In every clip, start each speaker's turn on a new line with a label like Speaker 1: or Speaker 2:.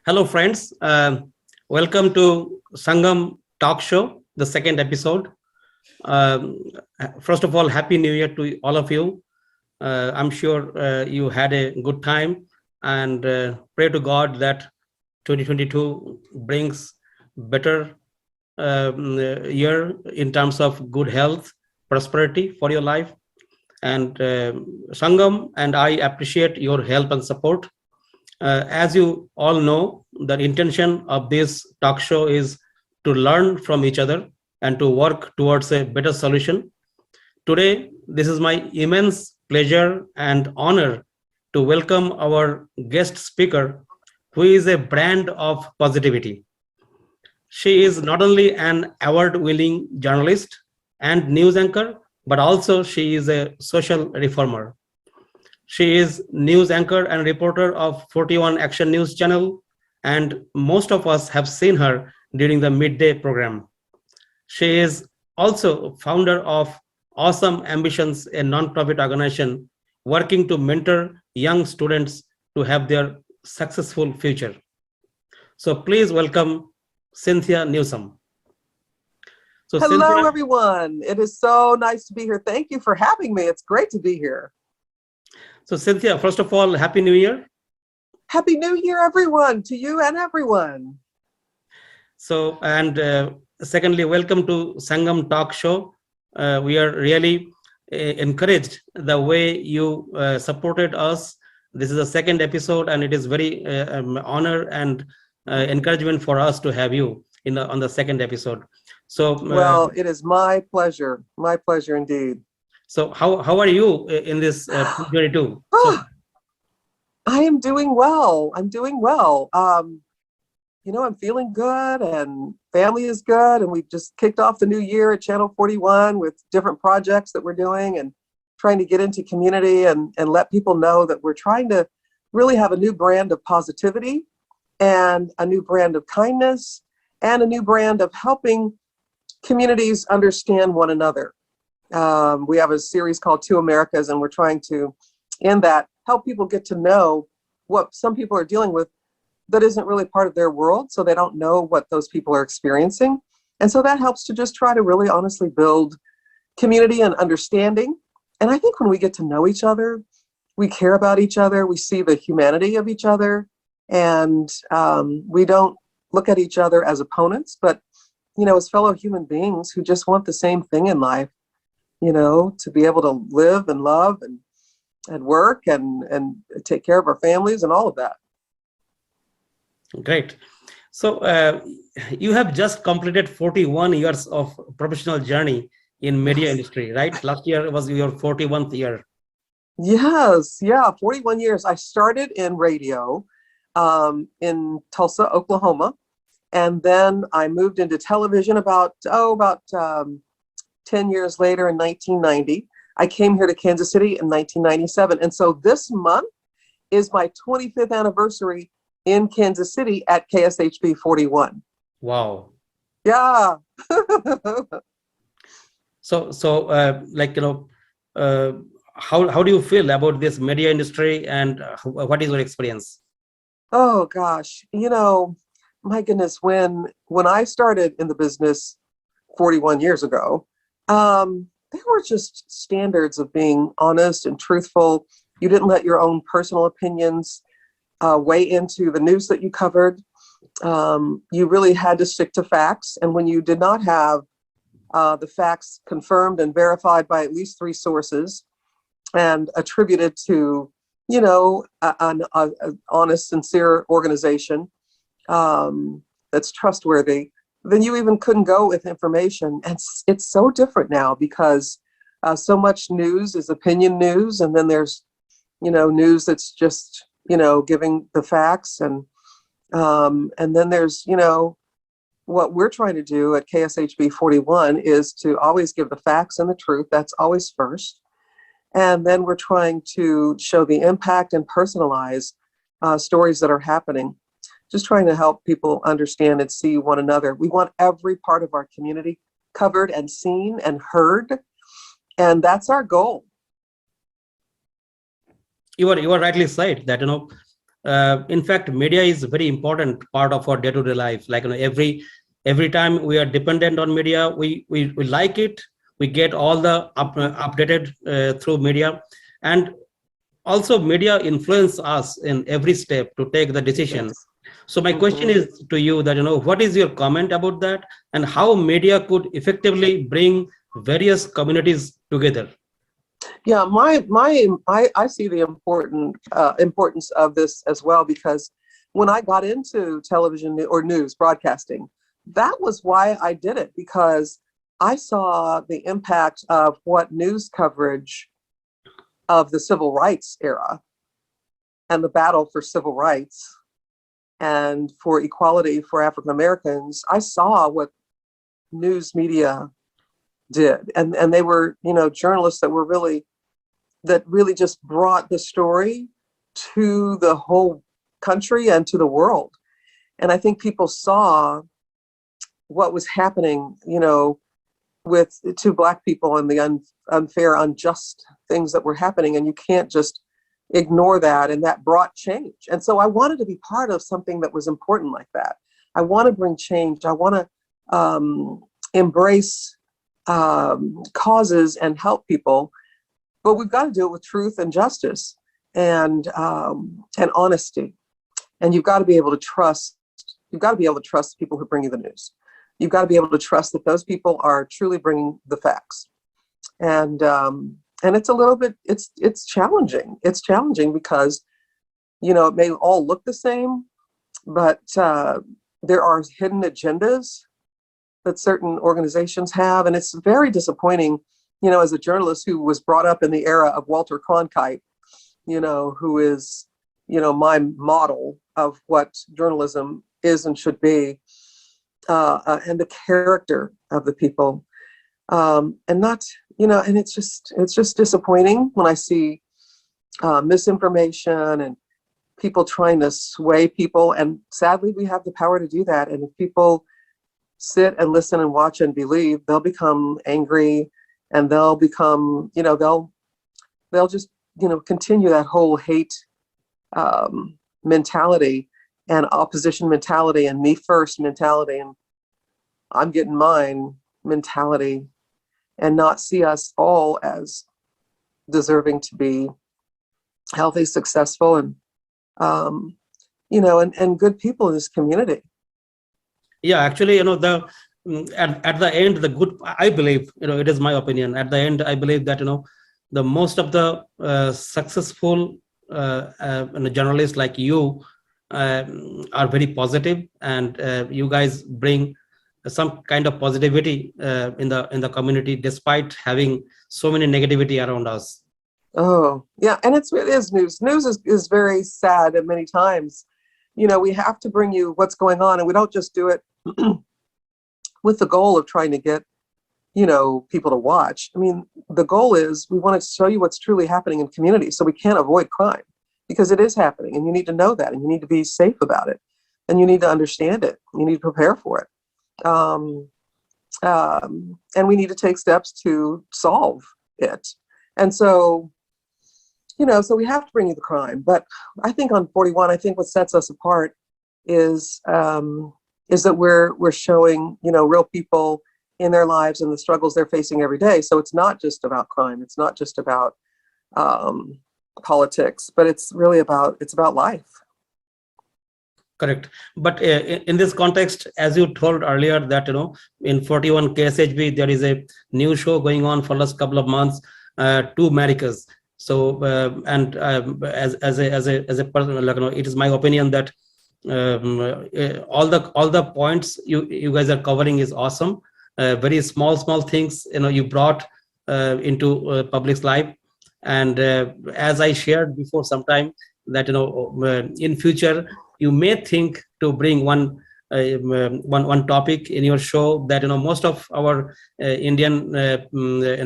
Speaker 1: Hello, friends. Welcome to Sangam Talk Show, the second episode. Um, First of all, Happy New Year to all of you. I'm sure you had a good time and pray to God that 2022 brings better year in terms of good health, prosperity for your life. And Sangam and I appreciate your help and support. As you all know, the intention of this talk show is to learn from each other and to work towards a better solution. Today, this is my immense pleasure and honor to welcome our guest speaker, who is a brand of positivity. She is not only an award-winning journalist and news anchor, but also she is a social reformer. She is news anchor and reporter of 41 Action News channel, and most of us have seen her during the midday program. She is also founder of Awesome Ambitions, a non-profit organization working to mentor young students to have their successful future. So please welcome Cynthia Newsome. So
Speaker 2: Hello,
Speaker 1: Cynthia,
Speaker 2: everyone. It is so nice to be here. Thank you for having me. It's great to be here.
Speaker 1: so Cynthia, first of all, Happy New Year.
Speaker 2: Happy New Year, everyone, to you and everyone.
Speaker 1: So, and secondly, welcome to Sangam Talk Show. We are really encouraged the way you supported us. This is the second episode, and it is very honor and encouragement for us to have you on the second episode. So,
Speaker 2: Well, it is my pleasure indeed.
Speaker 1: so how are you in this 2022? So,
Speaker 2: I am doing well. I'm doing well. I'm feeling good and family is good. And we've just kicked off the new year at Channel 41 with different projects that we're doing and trying to get into community and let people know that we're trying to really have a new brand of positivity and a new brand of kindness and a new brand of helping communities understand one another. We have a series called Two Americas, and we're trying to, in that, help people get to know what some people are dealing with that isn't really part of their world, so they don't know what those people are experiencing. And so that helps to just try to really honestly build community and understanding. And I think when we get to know each other, we care about each other, we see the humanity of each other, and we don't look at each other as opponents, but as fellow human beings who just want the same thing in life, to be able to live and love and work and take care of our families and all of that.
Speaker 1: great. So you have just completed 41 years of professional journey in media industry, right? Last year was your 41st year.
Speaker 2: Yes, yeah, 41 years. I started in radio in Tulsa, Oklahoma, and then I moved into television about 10 years later in 1990. I came here to Kansas City in 1997. And so this month is my 25th anniversary in Kansas City at KSHB 41.
Speaker 1: Wow.
Speaker 2: Yeah.
Speaker 1: So how do you feel about this media industry, and what is your experience?
Speaker 2: Oh gosh, my goodness, when I started in the business 41 years ago, there were just standards of being honest and truthful. You didn't let your own personal opinions weigh into the news that you covered. You really had to stick to facts. And when you did not have the facts confirmed and verified by at least 3 sources and attributed to, an honest, sincere organization that's trustworthy, then you even couldn't go with information. And it's so different now because so much news is opinion news. And then there's, news that's just, giving the facts. And then there's, what we're trying to do at KSHB 41 is to always give the facts and the truth. That's always first. And then we're trying to show the impact and personalize stories that are happening. Just trying to help people understand and see one another. We want every part of our community covered and seen and heard. And that's our goal.
Speaker 1: You are rightly said that In fact, media is a very important part of our day-to-day life. Like, every time we are dependent on media, we like it. We get all the updated through media, and also media influence us in every step to take the decision.
Speaker 2: Yes.
Speaker 1: So my question is to you that, what is your comment about that, and how media could effectively bring various communities together?
Speaker 2: Yeah, I see the importance of this as well, because when I got into television or news broadcasting, that was why I did it, because I saw the impact of what news coverage of the civil rights era and the battle for civil rights and for equality for African Americans. I saw what news media did, and they were, journalists that really just brought the story to the whole country and to the world. And I think people saw what was happening, with to Black people and the unfair, unjust things that were happening, and you can't just ignore that. And that brought change. And so I wanted to be part of something that was important like that. I want to bring change. I want to embrace causes and help people, but we've got to do it with truth and justice and honesty. And you've got to be able to trust. You've got to be able to trust the people who bring you the news. You've got to be able to trust that those people are truly bringing the facts. And it's a little bit, it's challenging. It's challenging because, it may all look the same, but there are hidden agendas that certain organizations have. And it's very disappointing, as a journalist who was brought up in the era of Walter Cronkite, who is, my model of what journalism is and should be, and the character of the people. And not, and it's just disappointing when I see misinformation and people trying to sway people. And sadly, we have the power to do that. And if people sit and listen and watch and believe, they'll become angry, and they'll become, they'll just, continue that whole hate mentality and opposition mentality and me first mentality and I'm getting mine mentality, and not see us all as deserving to be healthy, successful, and and good people in this community.
Speaker 1: Yeah, actually, at the end, the good, I believe, it is my opinion. At the end, I believe that, the most of the successful journalists like you are very positive, and you guys bring some kind of positivity in the community, despite having so many negativity around us.
Speaker 2: Oh, yeah. And it is news. News is very sad at many times. We have to bring you what's going on, and we don't just do it with the goal of trying to get, people to watch. I mean, the goal is we want to show you what's truly happening in communities, so we can't avoid crime, because it is happening, and you need to know that, and you need to be safe about it, and you need to understand it. You need to prepare for it. And we need to take steps to solve it. And so, so we have to bring you the crime. But I think on 41, I think what sets us apart is that we're showing, real people in their lives and the struggles they're facing every day. So it's not just about crime. It's not just about politics, but it's really about life.
Speaker 1: Correct. But in this context, as you told earlier that, in 41 KSHB, there is a new show going on for last couple of months, Two Americas. So, and as a person, it is my opinion that all the points you guys are covering is awesome. Very small things, you brought into public's life. And as I shared before sometime that, in future, you may think to bring one topic in your show that, most of our Indian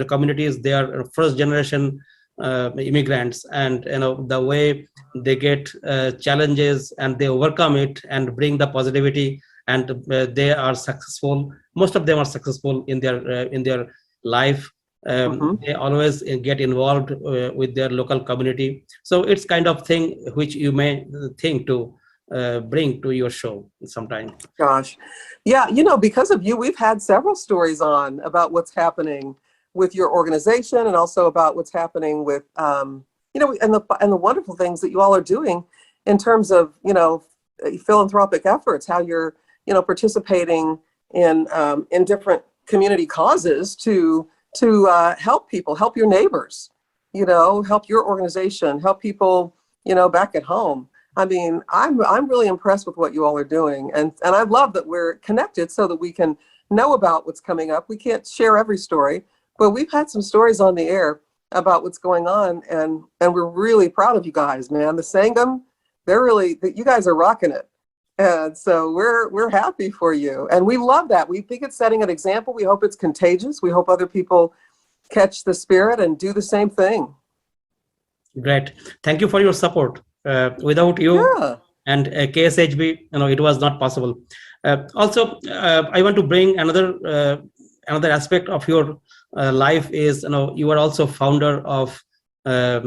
Speaker 1: communities, they are first generation immigrants, and the way they get challenges and they overcome it and bring the positivity, and they are successful. Most of them are successful in their life, They always get involved with their local community. So it's kind of thing which you may think to bring to your show sometime.
Speaker 2: Gosh. Yeah, because of you, we've had several stories on about what's happening with your organization and also about what's happening with, and the wonderful things that you all are doing in terms of, philanthropic efforts, how you're, participating in different community causes to help people, help your neighbors, help your organization, help people, back at home. I mean, I'm really impressed with what you all are doing, and I love that we're connected so that we can know about what's coming up. We can't share every story, but we've had some stories on the air about what's going on, and we're really proud of you guys, man. The Sangam, you guys are rocking it, and so we're happy for you, and we love that. We think it's setting an example. We hope it's contagious. We hope other people catch the spirit and do the same thing.
Speaker 1: Great, thank you for your support. Without you and KSHB, it was not possible. Also, I want to bring another aspect of your life is, you are also founder of a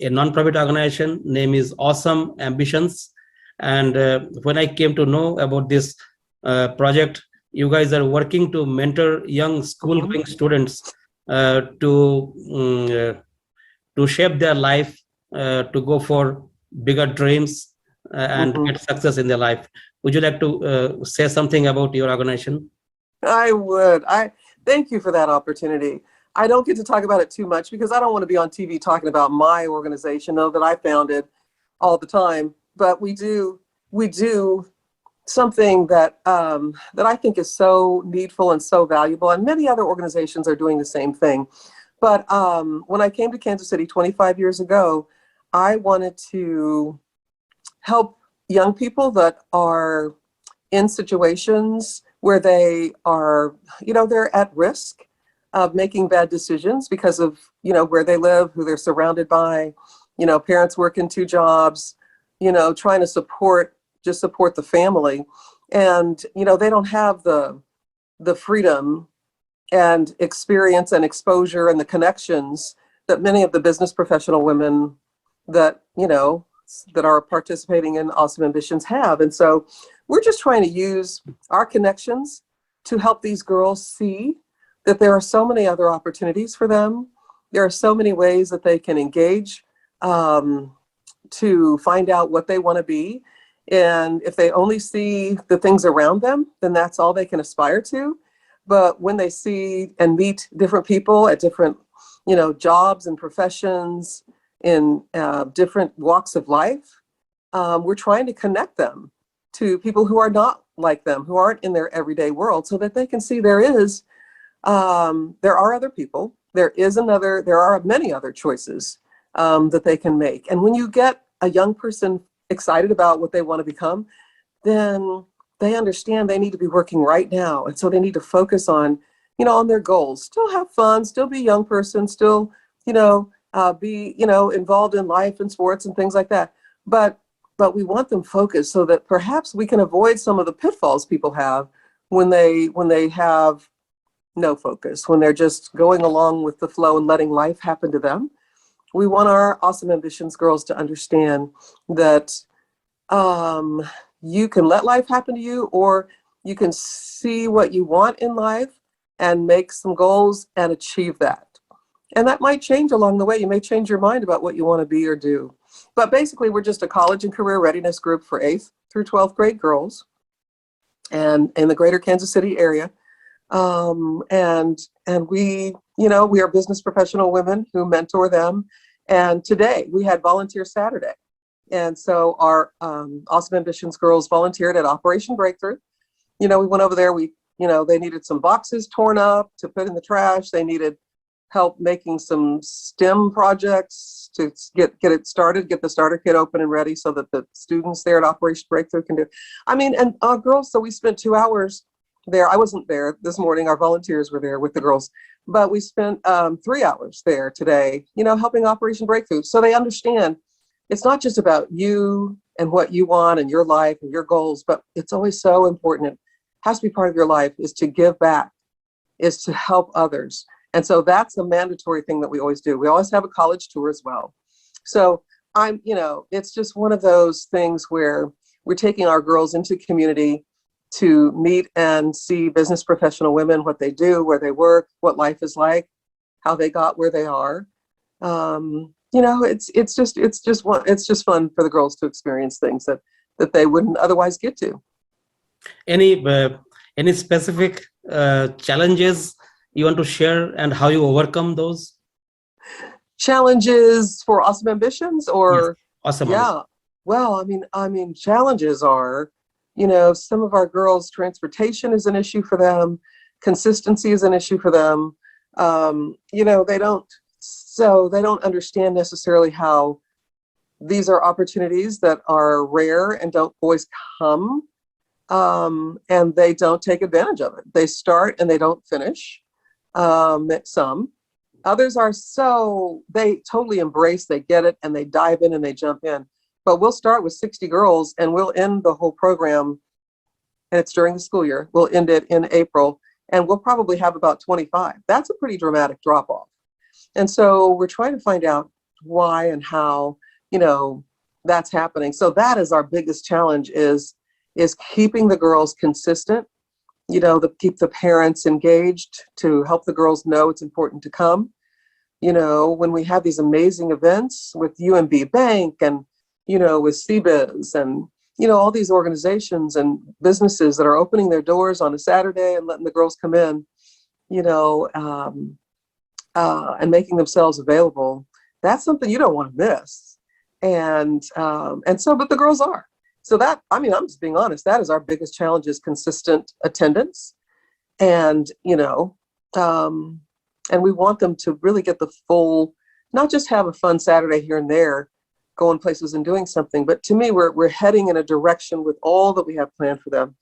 Speaker 1: non-profit organization. Name is Awesome Ambitions. And when I came to know about this project, you guys are working to mentor young school-going students to shape their life, to go for bigger dreams and get success in their life. Would you like to say something about your organization?
Speaker 2: I would. I thank you for that opportunity. I don't get to talk about it too much because I don't want to be on TV talking about my organization, though, that I founded all the time. But we do something that that I think is so needful and so valuable, and many other organizations are doing the same thing. But when I came to Kansas City 25 years ago, I wanted to help young people that are in situations where they are, they're at risk of making bad decisions because of, where they live, who they're surrounded by, parents working 2 jobs, trying to support the family. And, they don't have the freedom and experience and exposure and the connections that many of the business professional women that, that are participating in Awesome Ambitions have. And so we're just trying to use our connections to help these girls see that there are so many other opportunities for them. There are so many ways that they can engage to find out what they want to be. And if they only see the things around them, then that's all they can aspire to. But when they see and meet different people at different, jobs and professions, in different walks of life, we're trying to connect them to people who are not like them, who aren't in their everyday world, so that they can see there are other people, there are many other choices that they can make. And when you get a young person excited about what they want to become, then they understand they need to be working right now. And so they need to focus on, on their goals, still have fun, still be a young person, still, be, involved in life and sports and things like that. But we want them focused so that perhaps we can avoid some of the pitfalls people have when they have no focus, when they're just going along with the flow and letting life happen to them. We want our Awesome Ambitions girls to understand that you can let life happen to you, or you can see what you want in life and make some goals and achieve that. And that might change along the way. You may change your mind about what you want to be or do. But basically, we're just a college and career readiness group for 8th through 12th grade girls, and in the greater Kansas City area. And we, we are business professional women who mentor them. And today we had Volunteer Saturday. And so our Awesome Ambitions girls volunteered at Operation Breakthrough. We went over there. They needed some boxes torn up to put in the trash. They needed help making some STEM projects to get it started, get the starter kit open and ready so that the students there at Operation Breakthrough can do. And girls, so we spent 2 hours there. I wasn't there this morning. Our volunteers were there with the girls, but we spent 3 hours there today, helping Operation Breakthrough. So they understand it's not just about you and what you want and your life and your goals, but it's always so important. It has to be part of your life, is to give back, is to help others. And so that's a mandatory thing that we always do. We always have a college tour as well. So it's just one of those things where we're taking our girls into community to meet and see business professional women, what they do, where they work, what life is like, how they got where they are. It's just fun for the girls to experience things that they wouldn't otherwise get to.
Speaker 1: Any specific challenges you want to share and how you overcome those
Speaker 2: challenges for Awesome Ambitions? Or
Speaker 1: yes, awesome.
Speaker 2: Yeah. Well, I mean, challenges are, some of our girls, transportation is an issue for them. Consistency is an issue for them. They don't understand necessarily how these are opportunities that are rare and don't always come. And they don't take advantage of it. They start and they don't finish. Some. Others are they totally embrace, they get it, and they dive in and they jump in. But we'll start with 60 girls and we'll end the whole program, and it's during the school year. We'll end it in April, and we'll probably have about 25. That's a pretty dramatic drop off. And so we're trying to find out why and how, that's happening. So that is our biggest challenge is keeping the girls consistent, keep the parents engaged, to help the girls know it's important to come. When we have these amazing events with UMB Bank and, with CBIZ and, all these organizations and businesses that are opening their doors on a Saturday and letting the girls come in, and making themselves available, that's something you don't want to miss. But the girls are. So I'm just being honest, that is our biggest challenge, is consistent attendance. And, and we want them to really get the full, not just have a fun Saturday here and there, going places and doing something. But to me, we're heading in a direction with all that we have planned for them,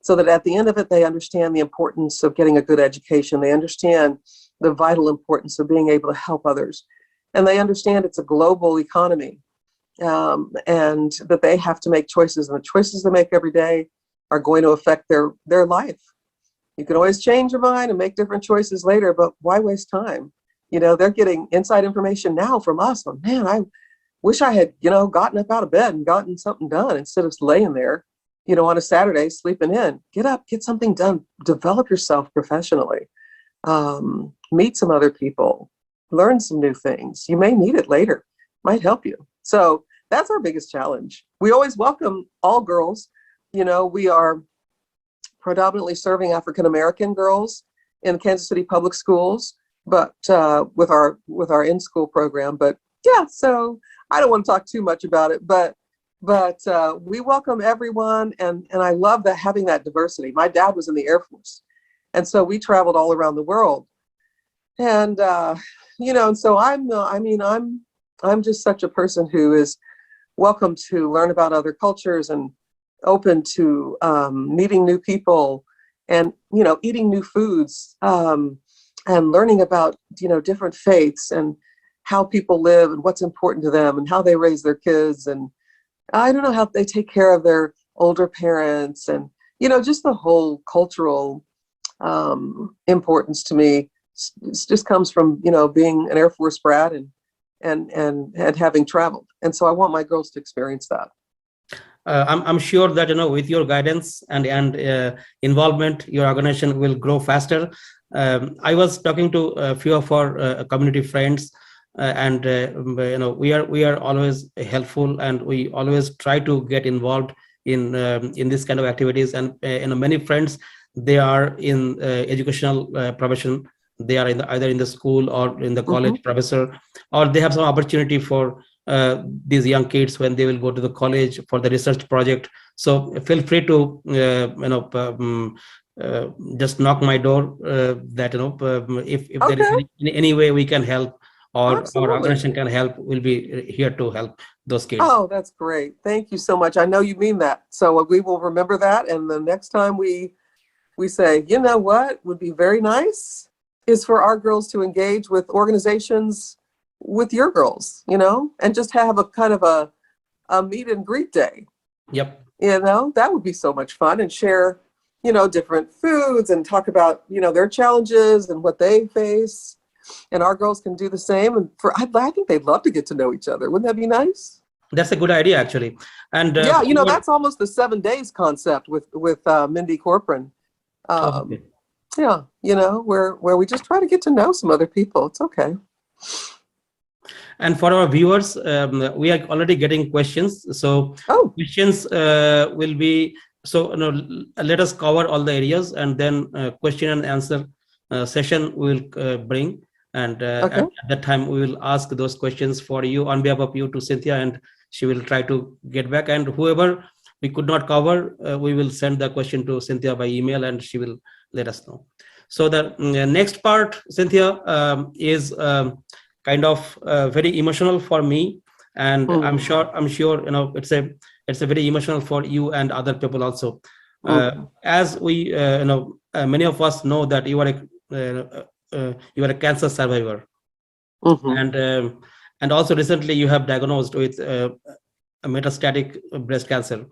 Speaker 2: so that at the end of it, they understand the importance of getting a good education. They understand the vital importance of being able to help others. And they understand it's a global economy. And that they have to make choices, and the choices they make every day are going to affect their life. You can always change your mind and make different choices later, but why waste time? They're getting inside information now from us. Oh, man, I wish I had, gotten up out of bed and gotten something done instead of laying there, on a Saturday sleeping in. Get up, get something done, develop yourself professionally, meet some other people, learn some new things. You may need it later, might help you. So that's our biggest challenge. We always welcome all girls. We are predominantly serving African-American girls in Kansas City public schools, but with our in-school program. But yeah, so I don't want to talk too much about it, but we welcome everyone. And I love that, having that diversity. My dad was in the Air Force, and so we traveled all around the world. And, and so I'm just such a person who is welcome to learn about other cultures and open to meeting new people and, eating new foods and learning about, different faiths and how people live and what's important to them and how they raise their kids. And I don't know, how they take care of their older parents and, just the whole cultural importance to me. It just comes from, being an Air Force brat and having traveled. And so I want my girls to experience that.
Speaker 1: I'm sure that, with your guidance and involvement, your organization will grow faster. I was talking to a few of our community friends, and we are always helpful, and we always try to get involved in this kind of activities. And many friends, they are in educational profession. They are either in the school or in the college professor, or they have some opportunity for these young kids when they will go to the college for the research project. So feel free to just knock my door. That if there is any way we can help, or
Speaker 2: Absolutely.
Speaker 1: our organization can help, we'll be here to help those kids.
Speaker 2: Oh, that's great. Thank you so much. I know you mean that. So we will remember that. And the next time we say, what would be very nice is for our girls to engage with organizations with your girls, and just have a kind of a meet and greet day.
Speaker 1: Yep.
Speaker 2: That would be so much fun, and share different foods and talk about, their challenges and what they face. And our girls can do the same. And I think they'd love to get to know each other. Wouldn't that be nice?
Speaker 1: That's a good idea, actually. And
Speaker 2: yeah, that's almost the 7 days concept with Mindy Corcoran.
Speaker 1: okay.
Speaker 2: Yeah, where we just try to get to know some other people. It's okay.
Speaker 1: And for our viewers, we are already getting questions. So questions will be, let us cover all the areas, and then question and answer session we will bring. And at that time, we will ask those questions for you, on behalf of you, to Cynthia, and she will try to get back. And whoever we could not cover, we will send the question to Cynthia by email, and she will let us know. So the next part, Cynthia, is kind of very emotional for me, and I'm sure it's a very emotional for you and other people also. As we many of us know that you are a cancer survivor, and also recently you have diagnosed with a metastatic breast cancer.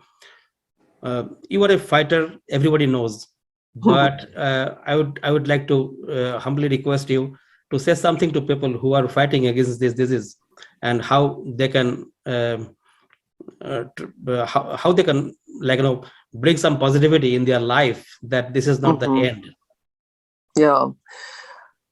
Speaker 1: You are a fighter, everybody knows, but I would like to humbly request you to say something to people who are fighting against this disease, and how they can how they can bring some positivity in their life, that this is not the end.
Speaker 2: Yeah.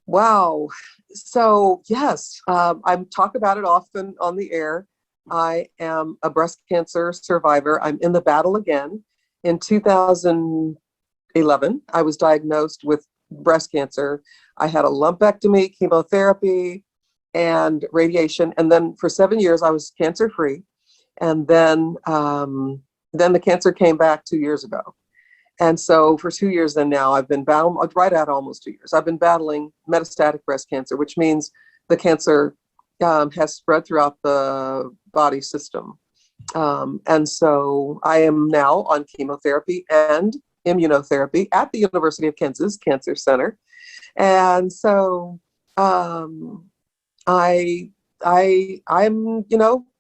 Speaker 2: Wow. So yes, I talk about it often on the air. I am a breast cancer survivor. I'm in the battle again. In 2011, I was diagnosed with breast cancer. I had a lumpectomy, chemotherapy, and radiation. And then for 7 years, I was cancer-free. And then the cancer came back 2 years ago. And so for 2 years then now, I've been right at almost 2 years. I've been battling metastatic breast cancer, which means the cancer has spread throughout the body system. And so I am now on chemotherapy and immunotherapy at the University of Kansas Cancer Center. And so I'm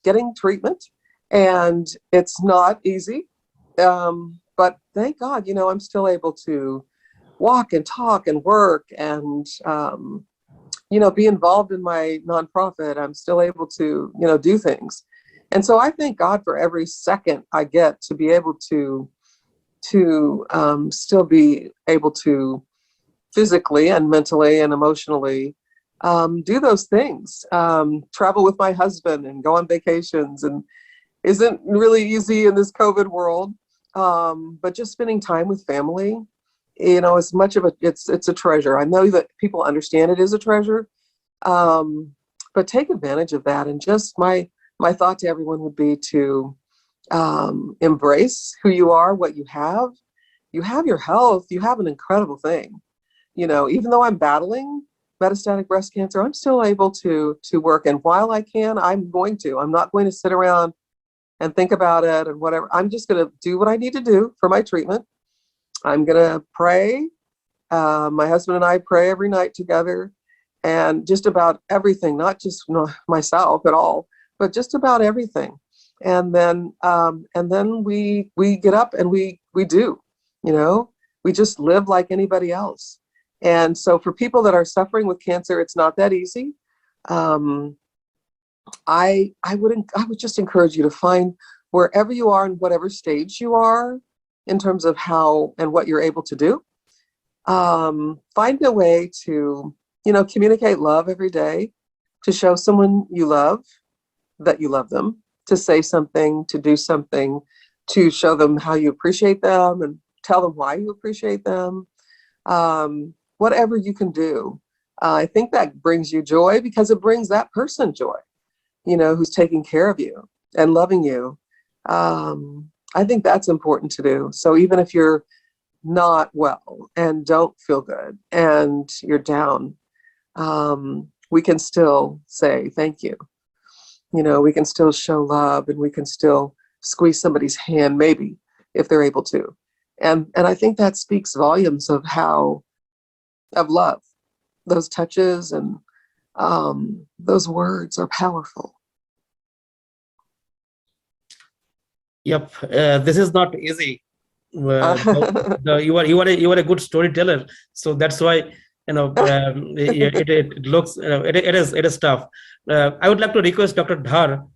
Speaker 2: getting treatment, and it's not easy. But thank God, I'm still able to walk and talk and work and, be involved in my nonprofit. I'm still able to, do things. And so I thank God for every second I get to be able to still be able to physically and mentally and emotionally do those things, travel with my husband and go on vacations, and isn't really easy in this COVID world. But just spending time with family, as much of it's a treasure. I know that people understand it is a treasure, but take advantage of that. And just my thought to everyone would be to embrace who you are, what you have. You have your health. You have an incredible thing. Even though I'm battling metastatic breast cancer, I'm still able to work. And while I can, I'm not going to sit around and think about it and whatever. I'm just going to do what I need to do for my treatment. I'm going to pray. My husband and I pray every night together, and just about everything, not just myself at all, but just about everything. And then we get up and we do, we just live like anybody else. And so for people that are suffering with cancer, it's not that easy. I would just encourage you to find, wherever you are and whatever stage you are in terms of how and what you're able to do, find a way to, communicate love every day, to show someone you love that you love them, to say something, to do something, to show them how you appreciate them and tell them why you appreciate them. Whatever you can do. I think that brings you joy, because it brings that person joy, who's taking care of you and loving you. I think that's important to do. So even if you're not well and don't feel good and you're down, we can still say thank you. We can still show love, and we can still squeeze somebody's hand, maybe, if they're able to. And I think that speaks volumes of love. Those touches and those words are powerful.
Speaker 1: Yep, this is not easy. You are a good storyteller, so that's why it looks it is tough. I would like to request Dr. Dhar,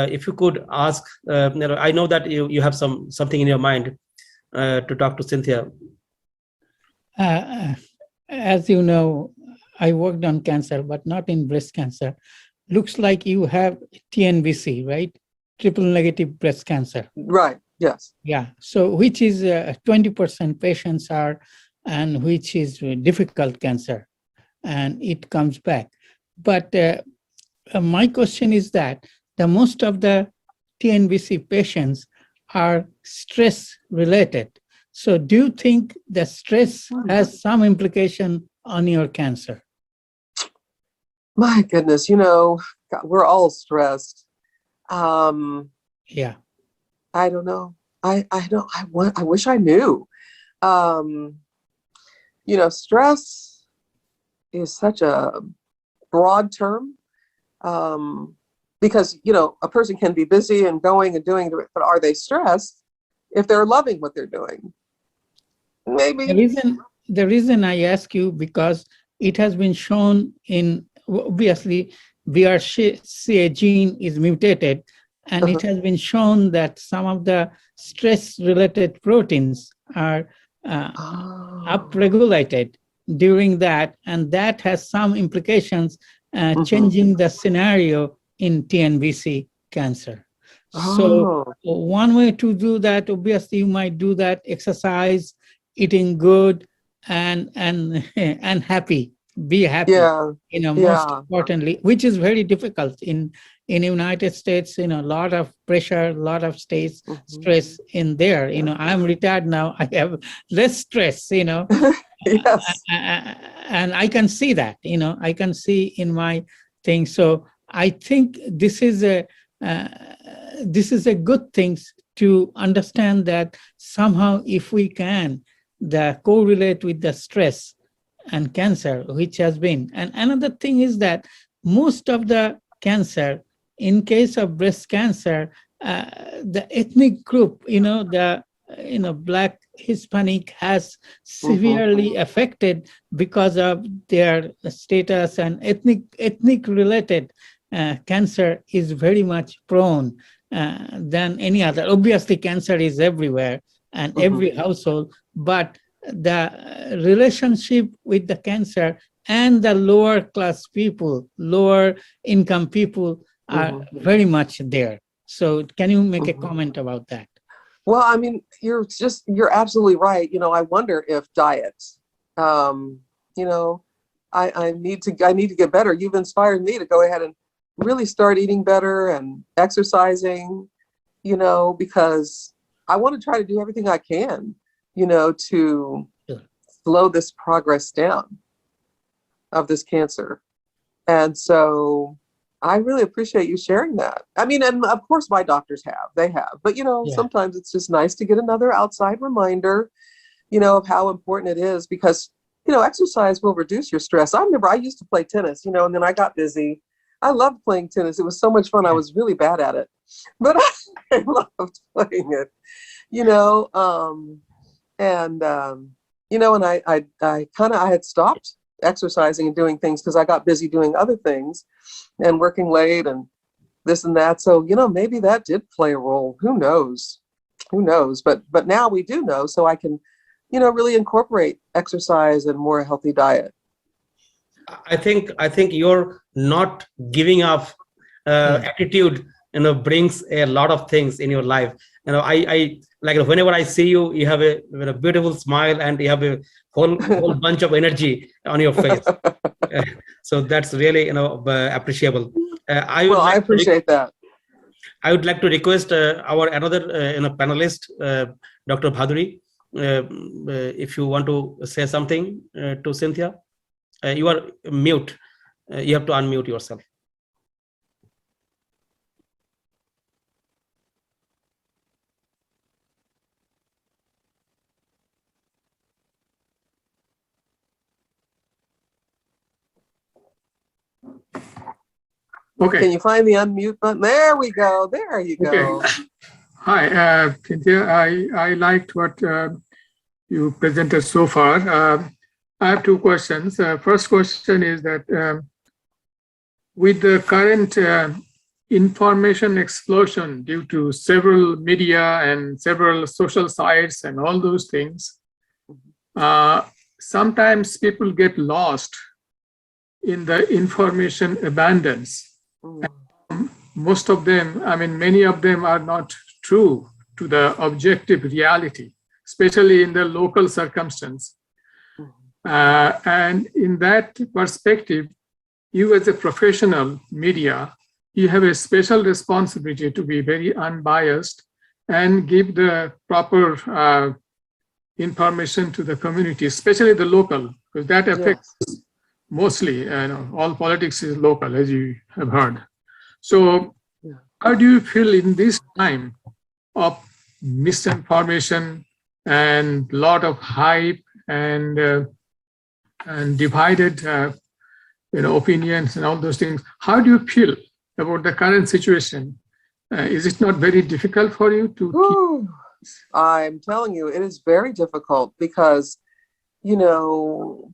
Speaker 1: if you could ask. I know that you have something in your mind to talk to Cynthia.
Speaker 3: As you know, I worked on cancer, but not in breast cancer. Looks like you have TNBC, right? Triple negative breast cancer.
Speaker 2: Right. Yes.
Speaker 3: Yeah. So which is 20% patients are, and which is difficult cancer, and it comes back. But my question is that the most of the TNBC patients are stress related. So do you think the stress has some implication on your cancer?
Speaker 2: My goodness, God, we're all stressed.
Speaker 3: Yeah.
Speaker 2: I don't know. I wish I knew. Stress is such a broad term, because a person can be busy and going and doing, but are they stressed if they're loving what they're doing? Maybe.
Speaker 3: The reason I ask you, because it has been shown in, obviously, BRCA gene is mutated, and it has been shown that some of the stress-related proteins are upregulated during that, and that has some implications, changing the scenario in TNBC cancer. So one way to do that, obviously, you might do that: exercise, eating good, and happy. Be happy. Most importantly, which is very difficult in United States. A lot of pressure, a lot of stress in there. I'm retired now. I have less stress.
Speaker 2: Yes.
Speaker 3: And I can see that. I can see in my thing. So I think this is a good thing to understand that somehow, if we can correlate with the stress and cancer, which has been. And another thing is that most of the cancer, in case of breast cancer, the ethnic group, the Black, Hispanic, has severely affected because of their status, and ethnic related cancer is very much prone than any other. Obviously, cancer is everywhere and every household, but the relationship with the cancer and the lower class people, lower income people are very much there. So can you make a comment about that?
Speaker 2: Well, I mean, you're absolutely right. I wonder if diet, I need to get better. You've inspired me to go ahead and really start eating better and exercising, because I want to try to do everything I can, to slow this progress down of this cancer. And so I really appreciate you sharing that. I mean, and of course my doctors have, but sometimes it's just nice to get another outside reminder, of how important it is, because, exercise will reduce your stress. I remember I used to play tennis, and then I got busy. I loved playing tennis. It was so much fun. I was really bad at it, but I loved playing it, and I had stopped exercising and doing things because I got busy doing other things and working late and this and that. So, maybe that did play a role. Who knows? But now we do know, so I can, really incorporate exercise and more healthy diet.
Speaker 1: I think your not giving up attitude, brings a lot of things in your life. I like, whenever I see you, you have a beautiful smile and you have a whole bunch of energy on your face. So that's really, appreciable. I
Speaker 2: appreciate that.
Speaker 1: I would like to request our another panelist, Dr. Bhaduri, if you want to say something to Cynthia. You are mute. You have to unmute yourself.
Speaker 2: Okay. Can you find the unmute button? There we go. There you go.
Speaker 4: Hi, Cynthia. I liked what you presented so far. I have two questions. First question is that with the current information explosion due to several media and several social sites and all those things, sometimes people get lost in the information abundance. Most of them, I mean, many of them are not true to the objective reality, especially in the local circumstance. And in that perspective, you as a professional media, you have a special responsibility to be very unbiased and give the proper information to the community, especially the local, because that affects mostly, all politics is local, as you have heard. So how do you feel in this time of misinformation and lot of hype and divided opinions and all those things? How do you feel about the current situation? Is it not very difficult for you to keep?
Speaker 2: I'm telling you, it is very difficult because,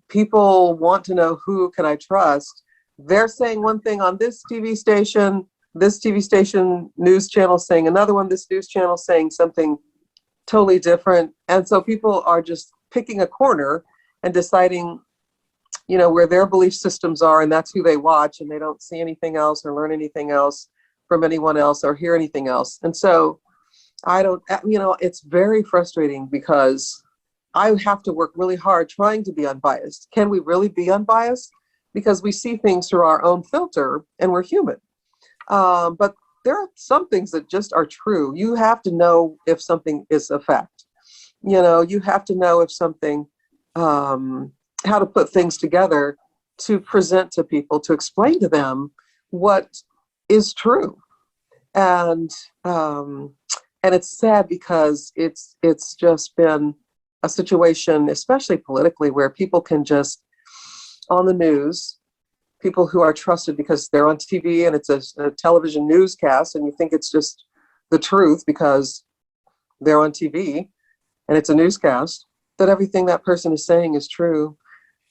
Speaker 2: people want to know who can I trust. They're saying one thing on this TV station news channel saying another one, this news channel saying something totally different. And so people are just picking a corner and deciding, where their belief systems are, and that's who they watch, and they don't see anything else or learn anything else from anyone else or hear anything else. And so it's very frustrating because I have to work really hard trying to be unbiased. Can we really be unbiased? Because we see things through our own filter and we're human. But there are some things that just are true. You have to know if something is a fact. You have to know if something, how to put things together to present to people, to explain to them what is true. And it's sad because it's just been a situation, especially politically, where people can just, on the news, people who are trusted because they're on TV and it's a television newscast, and you think it's just the truth because they're on TV and it's a newscast, that everything that person is saying is true.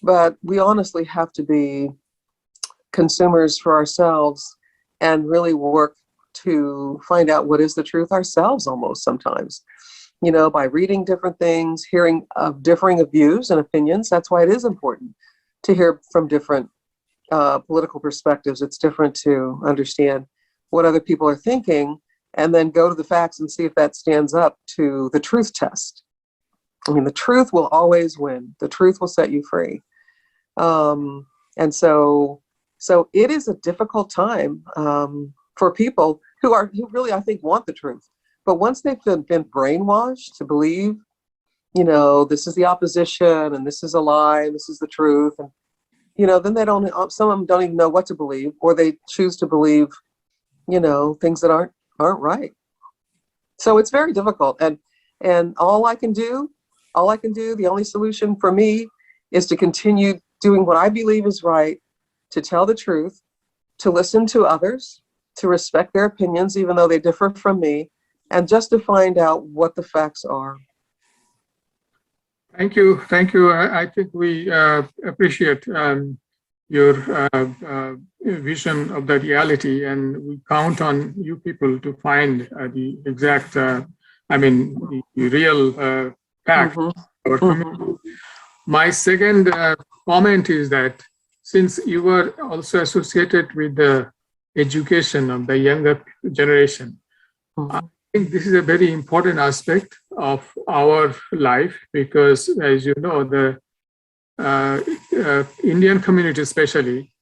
Speaker 2: But we honestly have to be consumers for ourselves and really work to find out what is the truth ourselves almost sometimes, by reading different things, hearing differing views and opinions. That's why it is important to hear from different political perspectives. It's different to understand what other people are thinking and then go to the facts and see if that stands up to the truth test. I mean, the truth will always win. The truth will set you free. And so it is a difficult time for people who really, I think, want the truth. But once they've been brainwashed to believe, this is the opposition and this is a lie and this is the truth, and then some of them don't even know what to believe, or they choose to believe, things that aren't right. So it's very difficult. And all I can do, the only solution for me is to continue doing what I believe is right, to tell the truth, to listen to others, to respect their opinions, even though they differ from me, and just to find out what the facts are.
Speaker 4: Thank you. I think we appreciate your vision of the reality, and we count on you people to find the exact, the real fact of our community. My second comment is that since you were also associated with the education of the younger generation, I think this is a very important aspect of our life, because as you know, the Indian community especially,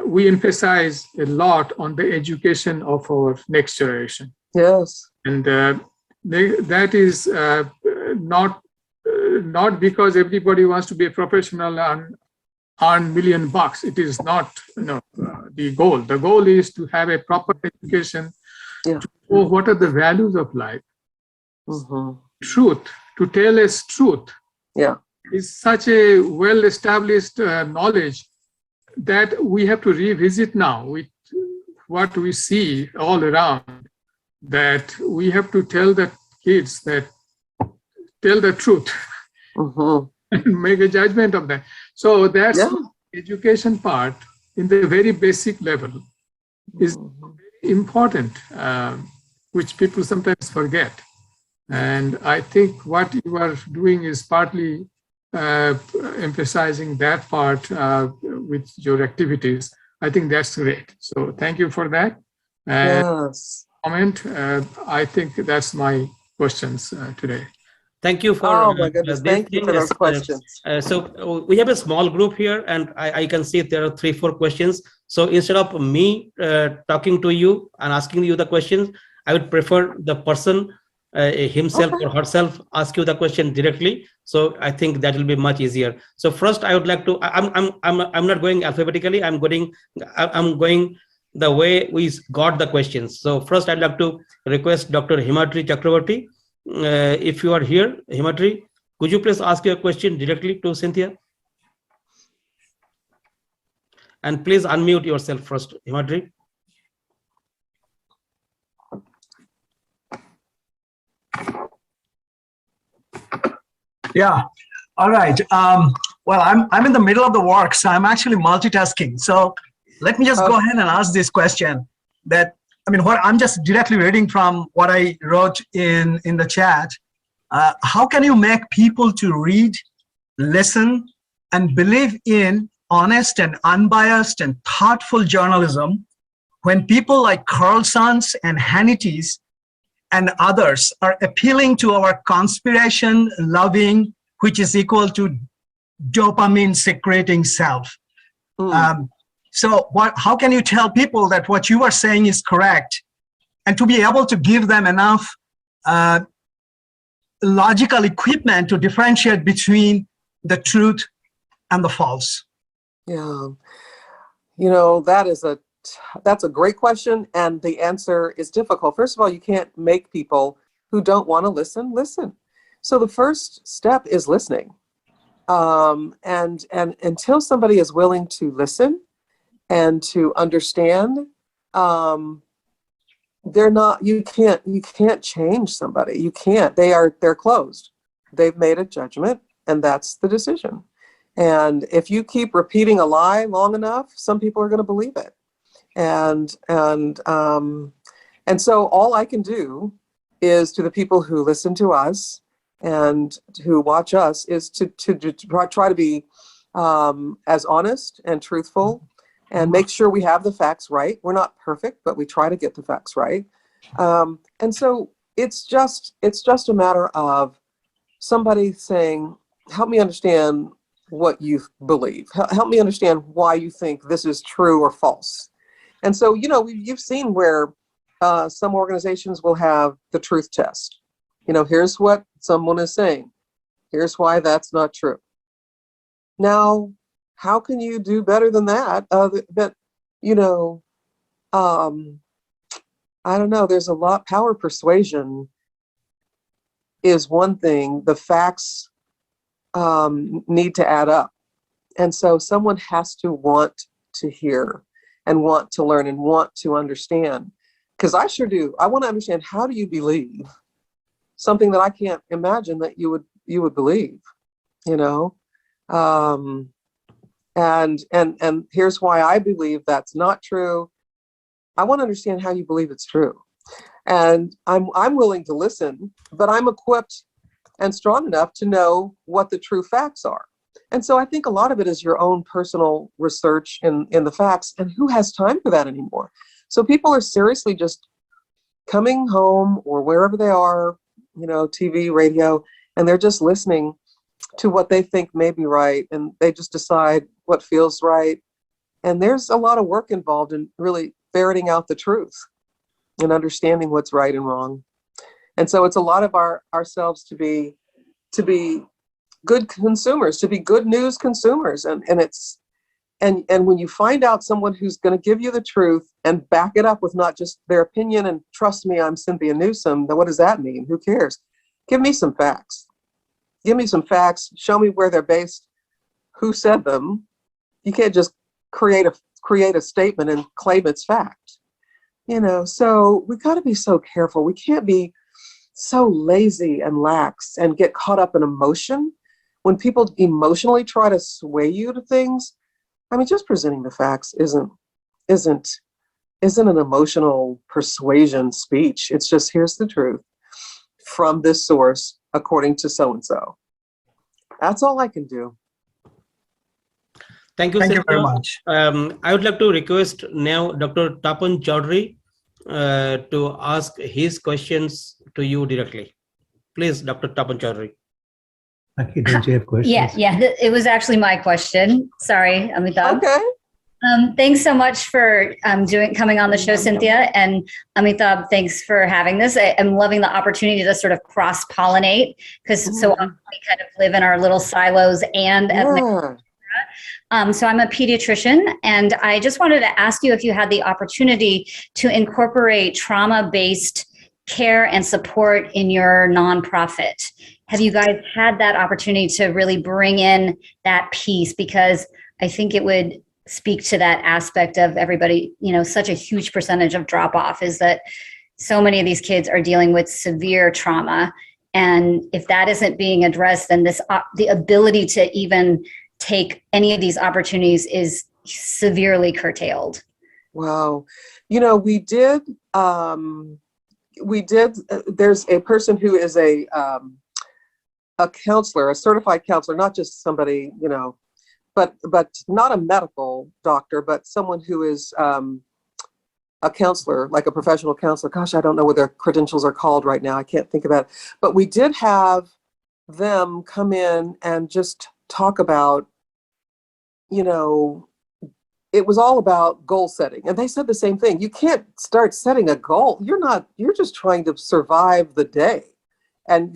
Speaker 4: we emphasize a lot on the education of our next generation.
Speaker 2: Yes.
Speaker 4: And that is not because everybody wants to be a professional and earn $1 million. It is not the goal. The goal is to have a proper education, to know what are the values of life. Truth, to tell us truth, is such a well-established knowledge that we have to revisit now with what we see all around. that we have to tell the kids that tell the truth
Speaker 2: Mhm.
Speaker 4: and make a judgment of that. So that's
Speaker 2: Yeah.
Speaker 4: education part in the very basic level is
Speaker 2: Mhm.
Speaker 4: important, which people sometimes forget. And I think what you are doing is partly emphasizing that part with your activities. I think that's great. So thank you for that. And
Speaker 2: Yes.
Speaker 4: comment. I think that's my questions today.
Speaker 1: Thank you for
Speaker 2: Oh my goodness.
Speaker 1: this
Speaker 2: Thank you
Speaker 1: thing.
Speaker 2: for those questions.
Speaker 1: So we have a small group here, and I can see there are 3-4 questions. So instead of me talking to you and asking you the questions, I would prefer the person himself
Speaker 2: Okay.
Speaker 1: or herself ask you the question directly. So I think that will be much easier. So first, I would like to. I'm not going alphabetically. I'm going the way we got the questions. So first, I'd like to request Dr. Himatri Chakravarti. If you are here, Himatri, could you please ask your question directly to Cynthia? And please unmute yourself first, Himatri.
Speaker 5: Yeah. All right. Well, I'm in the middle of the work, so I'm actually multitasking. So let me just go ahead and ask this question. What I'm just directly reading from what I wrote in the chat. How can you make people to read, listen, and believe in honest and unbiased and thoughtful journalism when people like Carlson's and Hannity's and others are appealing to our conspiration loving, which is equal to dopamine secreting self? So how can you tell people that what you are saying is correct, and to be able to give them enough logical equipment to differentiate between the truth and the false?
Speaker 2: Yeah. That's a great question. And the answer is difficult. First of all, you can't make people who don't want to listen. So the first step is listening. And until somebody is willing to listen and to understand, you can't change somebody. You can't. They're closed. They've made a judgment, and that's the decision. And if you keep repeating a lie long enough, some people are going to believe it. And so all I can do is, to the people who listen to us and who watch us, is to try to be as honest and truthful and make sure we have the facts right. We're not perfect, but we try to get the facts right. And so it's just a matter of somebody saying, help me understand what you believe. Help me understand why you think this is true or false. And so, you've seen where some organizations will have the truth test. Here's what someone is saying. Here's why that's not true. Now, how can you do better than that? I don't know. There's a lot. Power persuasion is one thing. The facts need to add up. And so someone has to want to hear and want to learn and want to understand. Because I sure do. I want to understand, how do you believe something that I can't imagine that you would believe, and here's why I believe that's not true. I want to understand how you believe it's true. And I'm willing to listen, but I'm equipped and strong enough to know what the true facts are. And so I think a lot of it is your own personal research in the facts, and who has time for that anymore? So people are seriously just coming home or wherever they are, TV, radio, and they're just listening to what they think may be right, and they just decide what feels right. And there's a lot of work involved in really ferreting out the truth and understanding what's right and wrong. And so it's a lot of ourselves to be good consumers, to be good news consumers. And when you find out someone who's going to give you the truth and back it up with not just their opinion, and trust me, I'm Cynthia Newsome, then what does that mean? Who cares? Give me some facts. Give me some facts. Show me where they're based, who said them. You can't just create a statement and claim it's fact. So we got to be so careful. We can't be so lazy and lax and get caught up in emotion. When people emotionally try to sway you to things, I mean, just presenting the facts isn't an emotional persuasion speech. It's just, here's the truth from this source, according to so-and-so. That's all I can do.
Speaker 1: Thank you,
Speaker 5: Thank you very
Speaker 1: Cynthia.
Speaker 5: much.
Speaker 1: I would like to request now Dr. Tappan Chaudhary to ask his questions to you directly. Please, Dr. Tappan Chaudhary.
Speaker 6: Okay, don't you have questions?
Speaker 7: Yeah. It was actually my question. Sorry, Amitabh.
Speaker 2: Okay.
Speaker 7: Thanks so much for coming on the show, Cynthia. And Amitabh, thanks for having this. I'm loving the opportunity to sort of cross-pollinate, because so often we kind of live in our little silos and
Speaker 2: Yeah.
Speaker 7: so I'm a pediatrician, and I just wanted to ask you if you had the opportunity to incorporate trauma-based care and support in your nonprofit. Have you guys had that opportunity to really bring in that piece? Because I think it would speak to that aspect of everybody, such a huge percentage of drop off is that so many of these kids are dealing with severe trauma. And if that isn't being addressed, then the ability to even take any of these opportunities is severely curtailed.
Speaker 2: Wow. We did, there's a person who is a counselor, a certified counselor, not just somebody, but not a medical doctor, but someone who is a counselor, like a professional counselor. Gosh, I don't know what their credentials are called right now. I can't think about it. But we did have them come in and just talk about, it was all about goal setting. And they said the same thing. You can't start setting a goal. You're just trying to survive the day. And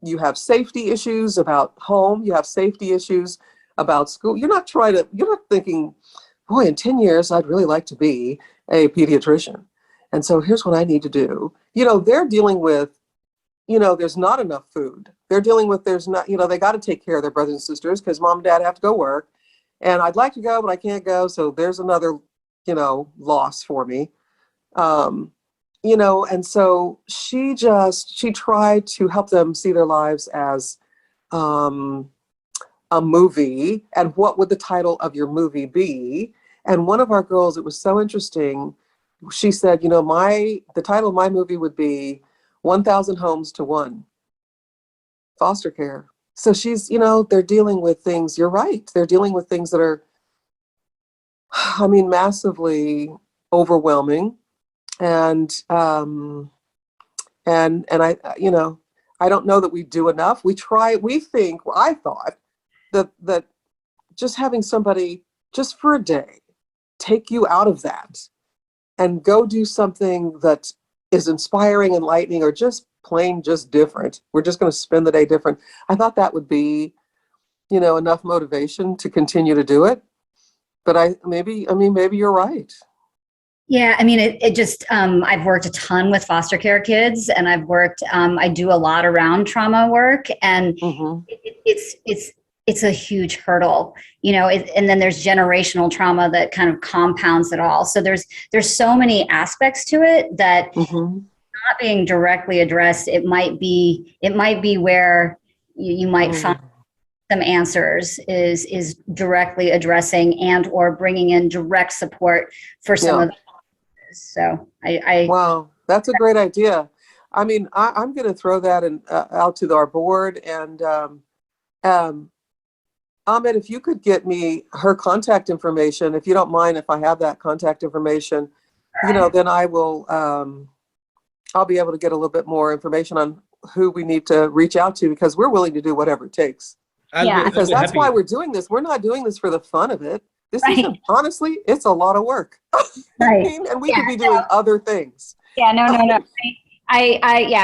Speaker 2: you have safety issues about home. You have safety issues about school. You're not thinking, boy, in 10 years, I'd really like to be a pediatrician. And so here's what I need to do. They're dealing with, there's not enough food. They're dealing with, there's not, they got to take care of their brothers and sisters because mom and dad have to go work. And I'd like to go, but I can't go. So there's another, loss for me. And so she tried to help them see their lives as a movie, and what would the title of your movie be? And one of our girls, it was so interesting. She said, the title of my movie would be 1,000 Homes to One, foster care. So she's, they're dealing with things, you're right. They're dealing with things that are, massively overwhelming. And I don't know that we do enough. I thought that just having somebody just for a day take you out of that and go do something that is inspiring, enlightening, or just plain just different. We're just going to spend the day different. I thought that would be, enough motivation to continue to do it. But maybe you're right.
Speaker 7: Yeah, it just, I've worked a ton with foster care kids, and I do a lot around trauma work, and it's a huge hurdle, and then there's generational trauma that kind of compounds it all. So there's so many aspects to it that not being directly addressed, it might be where you might find some answers is directly addressing and or bringing in direct support for some of the. So
Speaker 2: wow, that's a great idea. I'm going to throw that out to our board, and Ahmed, if you could get me her contact information, if you don't mind, if I have that contact information, then I will. I'll be able to get a little bit more information on who we need to reach out to, because we're willing to do whatever it takes. Because that's why we're doing this. We're not doing this for the fun of it. This isn't, honestly, it's a lot of work.
Speaker 7: Right.
Speaker 2: And we could be doing other things.
Speaker 7: Yeah, no.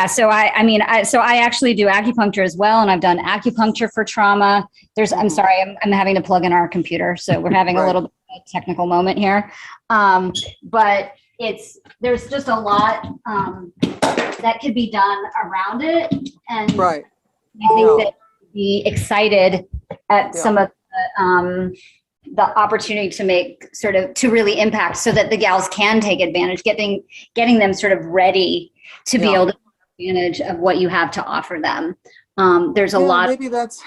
Speaker 7: So I actually do acupuncture as well, and I've done acupuncture for trauma. I'm sorry, I'm having to plug in our computer, so we're having a little bit of a technical moment here. But there's just a lot that could be done around it, and I think that be excited at some of the the opportunity to make sort of, to really impact so that the gals can take advantage, getting them sort of ready to be able to take advantage of what you have to offer them. There's a lot.
Speaker 2: Maybe that's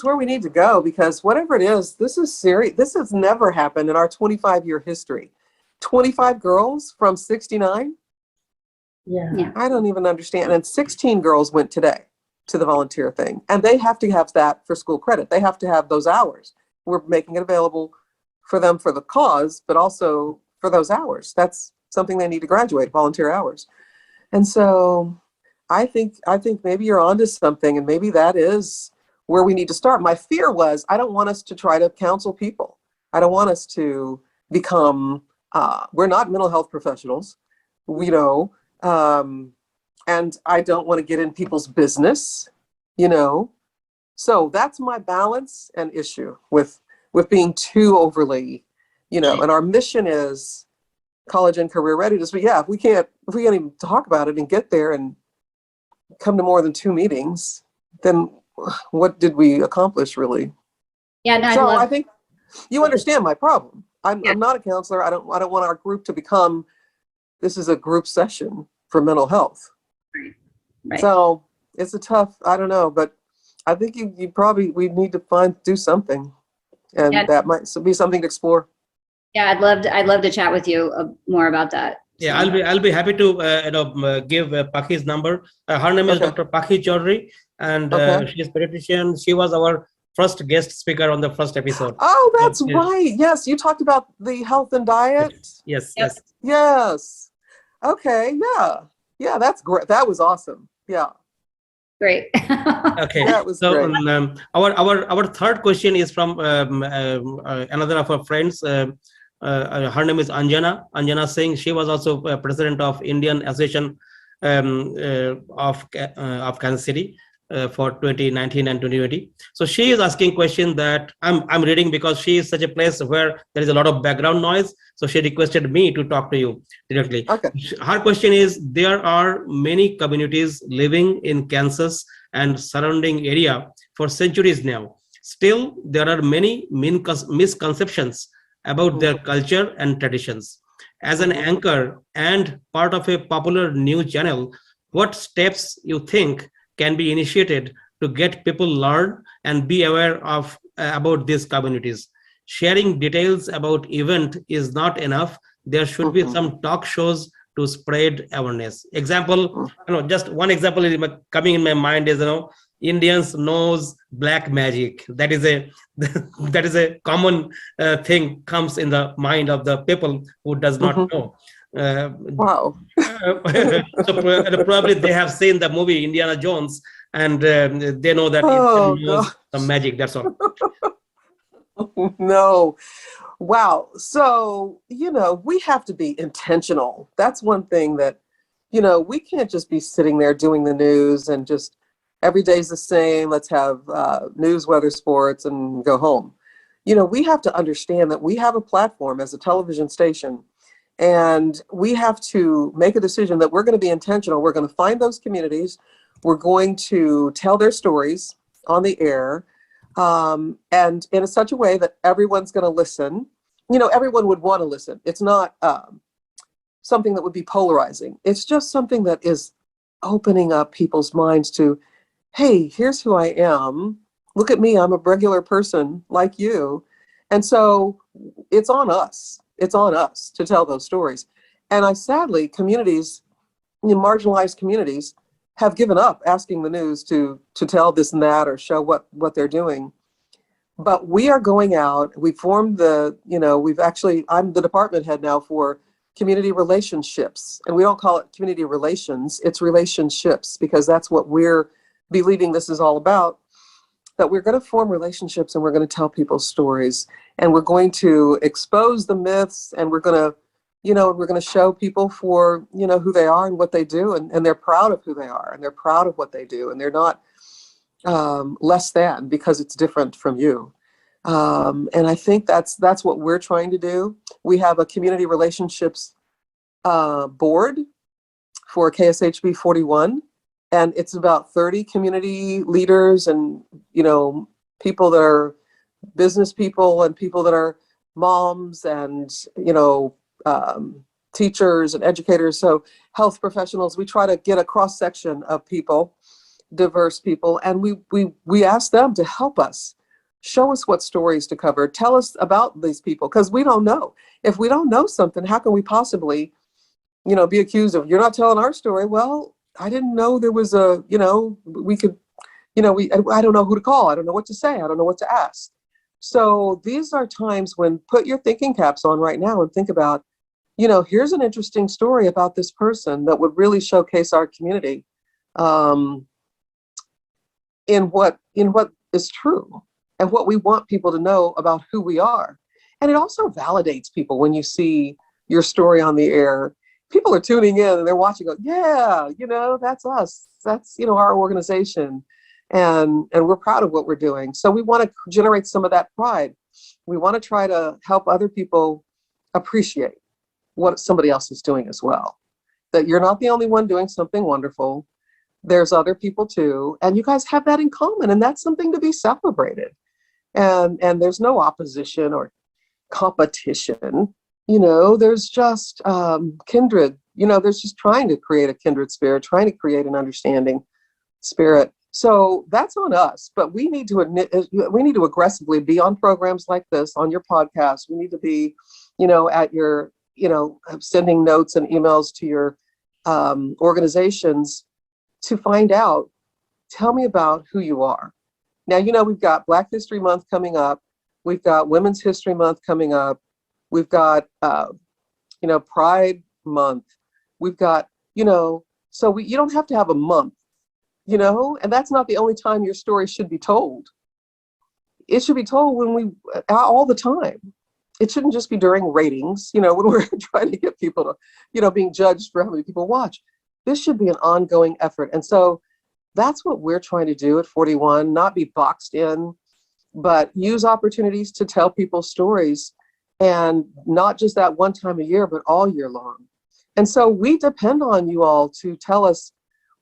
Speaker 2: where we need to go, because whatever it is, this is serious. This has never happened in our 25-year history. 25 girls from 69.
Speaker 7: Yeah.
Speaker 2: I don't even understand. And 16 girls went today to the volunteer thing, and they have to have that for school credit. They have to have those hours. We're making it available for them for the cause, but also for those hours. That's something they need to graduate, volunteer hours. And so I think maybe you're onto something, and maybe that is where we need to start. My fear was, I don't want us to try to counsel people. I don't want us to become, we're not mental health professionals, and I don't want to get in people's business, So that's my balance and issue with being too overly, and our mission is college and career readiness. But yeah, if we can't even talk about it and get there and come to more than 2 meetings, then what did we accomplish really?
Speaker 7: Yeah, no,
Speaker 2: so I think you understand my problem. I'm not a counselor. I don't want our group to become, this is a group session for mental health.
Speaker 7: Right.
Speaker 2: So it's a tough, I don't know, but I think we need to do something, and that might be something to explore.
Speaker 7: Yeah, I'd love to chat with you more about that.
Speaker 1: Yeah, I'll be happy to give Pakhi's number. Her name is Dr. Tappan Chaudhary, and she's a pediatrician. She was our first guest speaker on the first episode.
Speaker 2: Oh, that's right. Yes, you talked about the health and diet.
Speaker 1: Yes.
Speaker 2: Okay. Yeah. That's great. That was awesome. Yeah.
Speaker 7: Great.
Speaker 1: Okay.
Speaker 2: That was great.
Speaker 1: Our third question is from another of our friends. Her name is Anjana Singh. She was also president of Indian Association of Kansas City for 2019 and 2020. So she is asking question that I'm reading, because she is such a place where there is a lot of background noise. So she requested me to talk to you directly.
Speaker 2: Okay.
Speaker 1: Her question is, there are many communities living in Kansas and surrounding area for centuries now. Still, there are many misconceptions about their culture and traditions. As an anchor and part of a popular news channel, what steps you think can be initiated to get people learn and be aware of about these communities? Sharing details about event is not enough. There should be some talk shows to spread awareness. Example, just one example is coming in my mind is, Indians knows black magic. That is a common thing comes in the mind of the people who does not know.
Speaker 2: Wow.
Speaker 1: So probably they have seen the movie Indiana Jones, and they know that Indiana knows some magic. That's all.
Speaker 2: No. Wow. So, we have to be intentional. That's one thing that, we can't just be sitting there doing the news and just every day's the same. Let's have news, weather, sports, and go home. We have to understand that we have a platform as a television station, and we have to make a decision that we're going to be intentional. We're going to find those communities. We're going to tell their stories on the air, and in such a way that everyone's going to listen. Everyone would want to listen. It's not something that would be polarizing. It's just something that is opening up people's minds to, hey, here's who I am. Look at me. I'm a regular person like you. And so it's on us. It's on us to tell those stories. And sadly, communities, marginalized communities, have given up asking the news to tell this and that or show what they're doing. But we are going out. We formed I'm the department head now for community relationships. And we don't call it community relations, it's relationships, because that's what we're believing this is all about. That we're going to form relationships, and we're going to tell people stories, and we're going to expose the myths, and we're going to show people for, who they are and what they do, and they're proud of who they are, and they're proud of what they do, and they're not less than because it's different from you. And I think that's what we're trying to do. We have a community relationships board for KSHB 41, and it's about 30 community leaders and, people that are business people and people that are moms and, teachers and educators. So health professionals, we try to get a cross section of people, diverse people, and we ask them to help us, show us what stories to cover, tell us about these people, because we don't know. If we don't know something, how can we possibly, be accused of, you're not telling our story? Well, I didn't know there was we could, I don't know who to call. I don't know what to say. I don't know what to ask. So these are times when put your thinking caps on right now and think about, here's an interesting story about this person that would really showcase our community in what is true and what we want people to know about who we are. And it also validates people when you see your story on the air. People are tuning in and they're watching, go, yeah, that's us. That's, our organization. And we're proud of what we're doing. So we want to generate some of that pride. We want to try to help other people appreciate what somebody else is doing as well. That you're not the only one doing something wonderful. There's other people too. And you guys have that in common. And that's something to be celebrated. And there's no opposition or competition. There's just kindred. There's just trying to create a kindred spirit, trying to create an understanding spirit. So that's on us, but we need to aggressively be on programs like this, on your podcast. We need to be, at your, sending notes and emails to your organizations to find out, tell me about who you are. Now, we've got Black History Month coming up. We've got Women's History Month coming up. We've got, Pride Month. We've got, so you don't have to have a month. And that's not the only time your story should be told. It should be told all the time. It shouldn't just be during ratings, when we're trying to get people to, being judged for how many people watch. This should be an ongoing effort. And so that's what we're trying to do at 41, not be boxed in, but use opportunities to tell people's stories, and not just that one time a year, but all year long. And so we depend on you all to tell us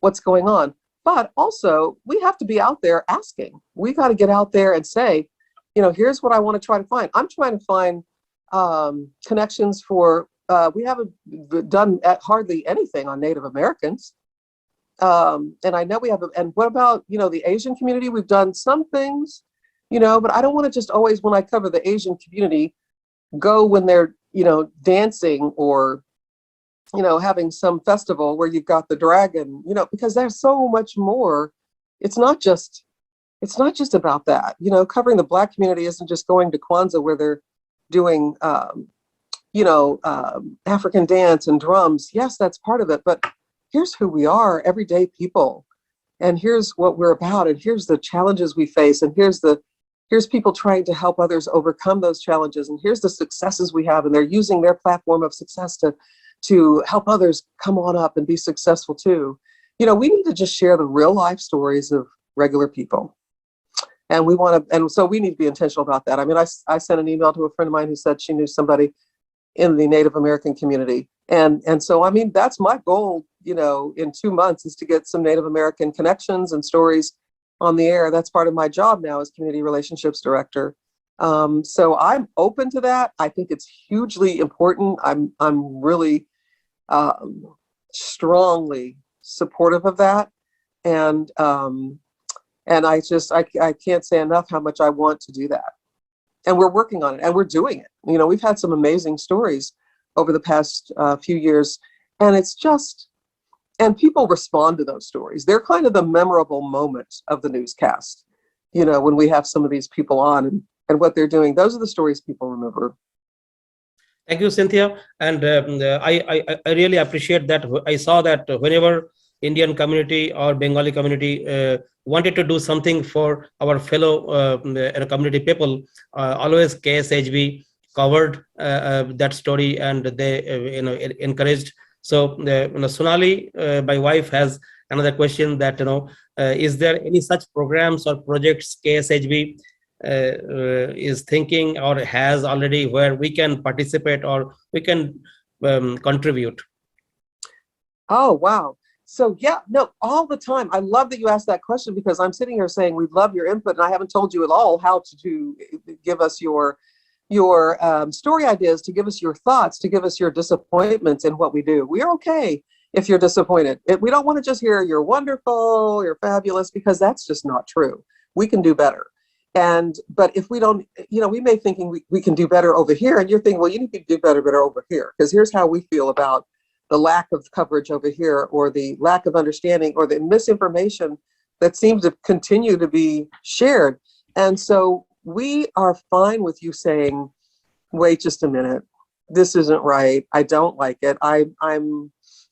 Speaker 2: what's going on. But also, we have to be out there asking. We got to get out there and say, here's what I want to try to find. I'm trying to find connections for, we haven't done hardly anything on Native Americans. And I know we have, and what about, the Asian community? We've done some things, but I don't want to just always, when I cover the Asian community, go when they're, dancing or having some festival where you've got the dragon, because there's so much more. It's not just about that. Covering the Black community isn't just going to Kwanzaa where they're doing, African dance and drums. Yes, that's part of it. But here's who we are, everyday people. And here's what we're about. And here's the challenges we face. And here's people trying to help others overcome those challenges. And here's the successes we have. And they're using their platform of success to help others come on up and be successful too. We need to just share the real life stories of regular people. And so we need to be intentional about that. I mean, I sent an email to a friend of mine who said she knew somebody in the Native American community. And so, I mean, that's my goal, in 2 months, is to get some Native American connections and stories on the air. That's part of my job now as community relationships director. So I'm open to that. I think it's hugely important. I'm really strongly supportive of that. And I can't say enough how much I want to do that. And we're working on it and we're doing it. We've had some amazing stories over the past few years, and and people respond to those stories. They're kind of the memorable moments of the newscast, when we have some of these people on and what they're doing. Those are the stories people remember.
Speaker 1: Thank you, Cynthia. And I really appreciate that. I saw that whenever Indian community or Bengali community wanted to do something for our fellow community people, always KSHB covered that story, and they encouraged. So Sonali, my wife, has another question that is there any such programs or projects KSHB is thinking or has already where we can participate or we can contribute?
Speaker 2: Oh, wow. So yeah, no, all the time. I love that you asked that question because I'm sitting here saying we love your input, and I haven't told you at all how to give us your story ideas, to give us your thoughts, to give us your disappointments in what we do. We're okay if you're disappointed. We don't want to just hear you're wonderful, you're fabulous, because that's just not true. We can do better. But if we don't, we may thinking we can do better over here, and you're thinking, well, you need to do better over here, because here's how we feel about the lack of coverage over here, or the lack of understanding, or the misinformation that seems to continue to be shared. And so we are fine with you saying, wait just a minute, this isn't right. I don't like it. I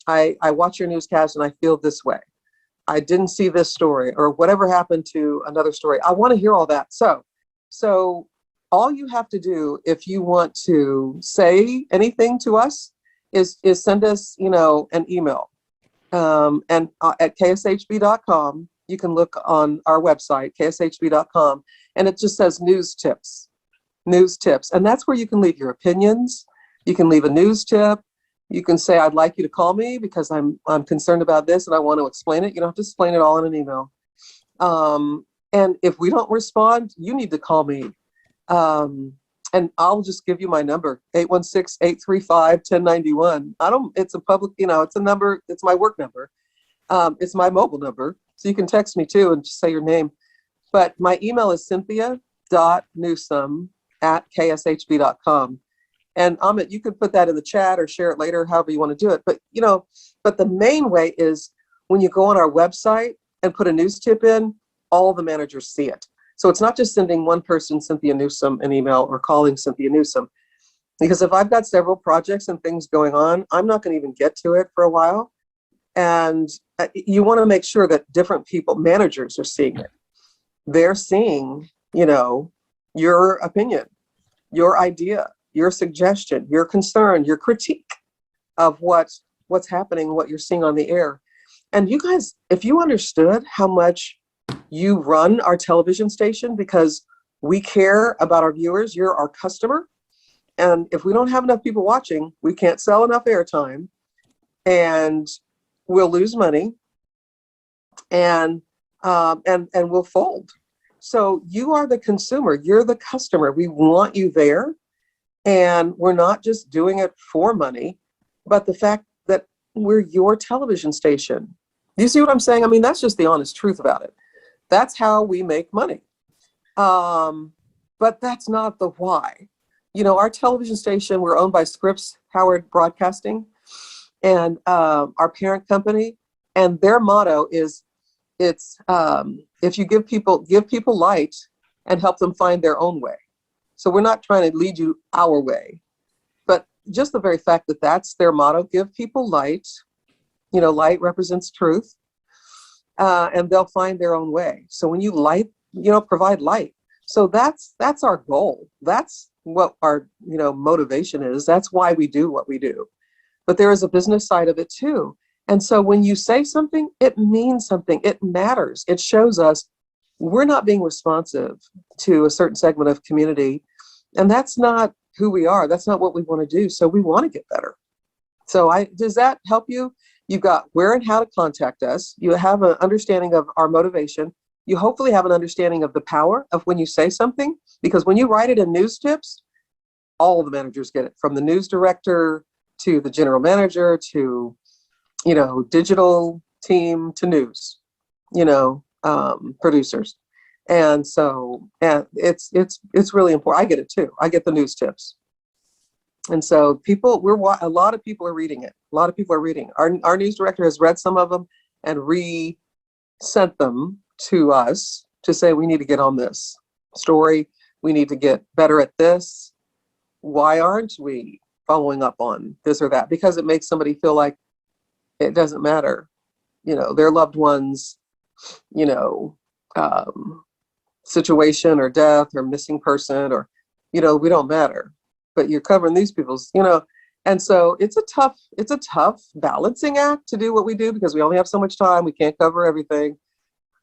Speaker 2: watch your newscast and I feel this way. I didn't see this story, or whatever happened to another story. I want to hear all that. So all you have to do if you want to say anything to us is send us, an email. And at kshb.com, you can look on our website, kshb.com, and it just says news tips. And that's where you can leave your opinions. You can leave a news tip. You can say, I'd like you to call me because I'm concerned about this and I want to explain it. You don't have to explain it all in an email. And if we don't respond, you need to call me. And I'll just give you my number, 816-835-1091. It's a public, it's a number, it's my work number. It's my mobile number. So you can text me too and just say your name. But my email is cynthia.newsome@kshb.com. And Amit, you could put that in the chat or share it later, however you want to do it. But, but the main way is when you go on our website and put a news tip in, all the managers see it. So it's not just sending one person, Cynthia Newsome, an email, or calling Cynthia Newsome. Because if I've got several projects and things going on, I'm not going to even get to it for a while. And you want to make sure that different people, managers, are seeing it. They're seeing, your opinion, your idea, your suggestion, your concern, your critique of what's happening, what you're seeing on the air. And you guys, if you understood how much you run our television station because we care about our viewers, you're our customer. And if we don't have enough people watching, we can't sell enough airtime and we'll lose money and we'll fold. So you are the consumer, you're the customer. We want you there. And we're not just doing it for money, but the fact that we're your television station. You see what I'm saying? I mean, that's just the honest truth about it. That's how we make money. But that's not the why. Our television station, we're owned by Scripps Howard Broadcasting and our parent company. And their motto is, if you give people light and help them find their own way. So we're not trying to lead you our way, but just the very fact that that's their motto, give people light, light represents truth, and they'll find their own way. So when you provide light. So that's our goal. That's what our, motivation is. That's why we do what we do. But there is a business side of it too. And so when you say something, it means something. It matters. It shows us we're not being responsive to a certain segment of community. And that's not who we are. That's not what we want to do. So we want to get better. So does that help you? You've got where and how to contact us. You have an understanding of our motivation. You hopefully have an understanding of the power of when you say something, because when you write it in news tips, all the managers get it, from the news director to the general manager to, digital team to news, producers. And so it's really important. I get it too. I get the news tips. And so a lot of people are reading it. A lot of people are reading. Our news director has read some of them and sent them to us to say, we need to get on this story. We need to get better at this. Why aren't we following up on this or that? Because it makes somebody feel like it doesn't matter. Their loved ones, situation or death or missing person or, we don't matter, but you're covering these people's, and so it's a tough balancing act to do what we do because we only have so much time. We can't cover everything,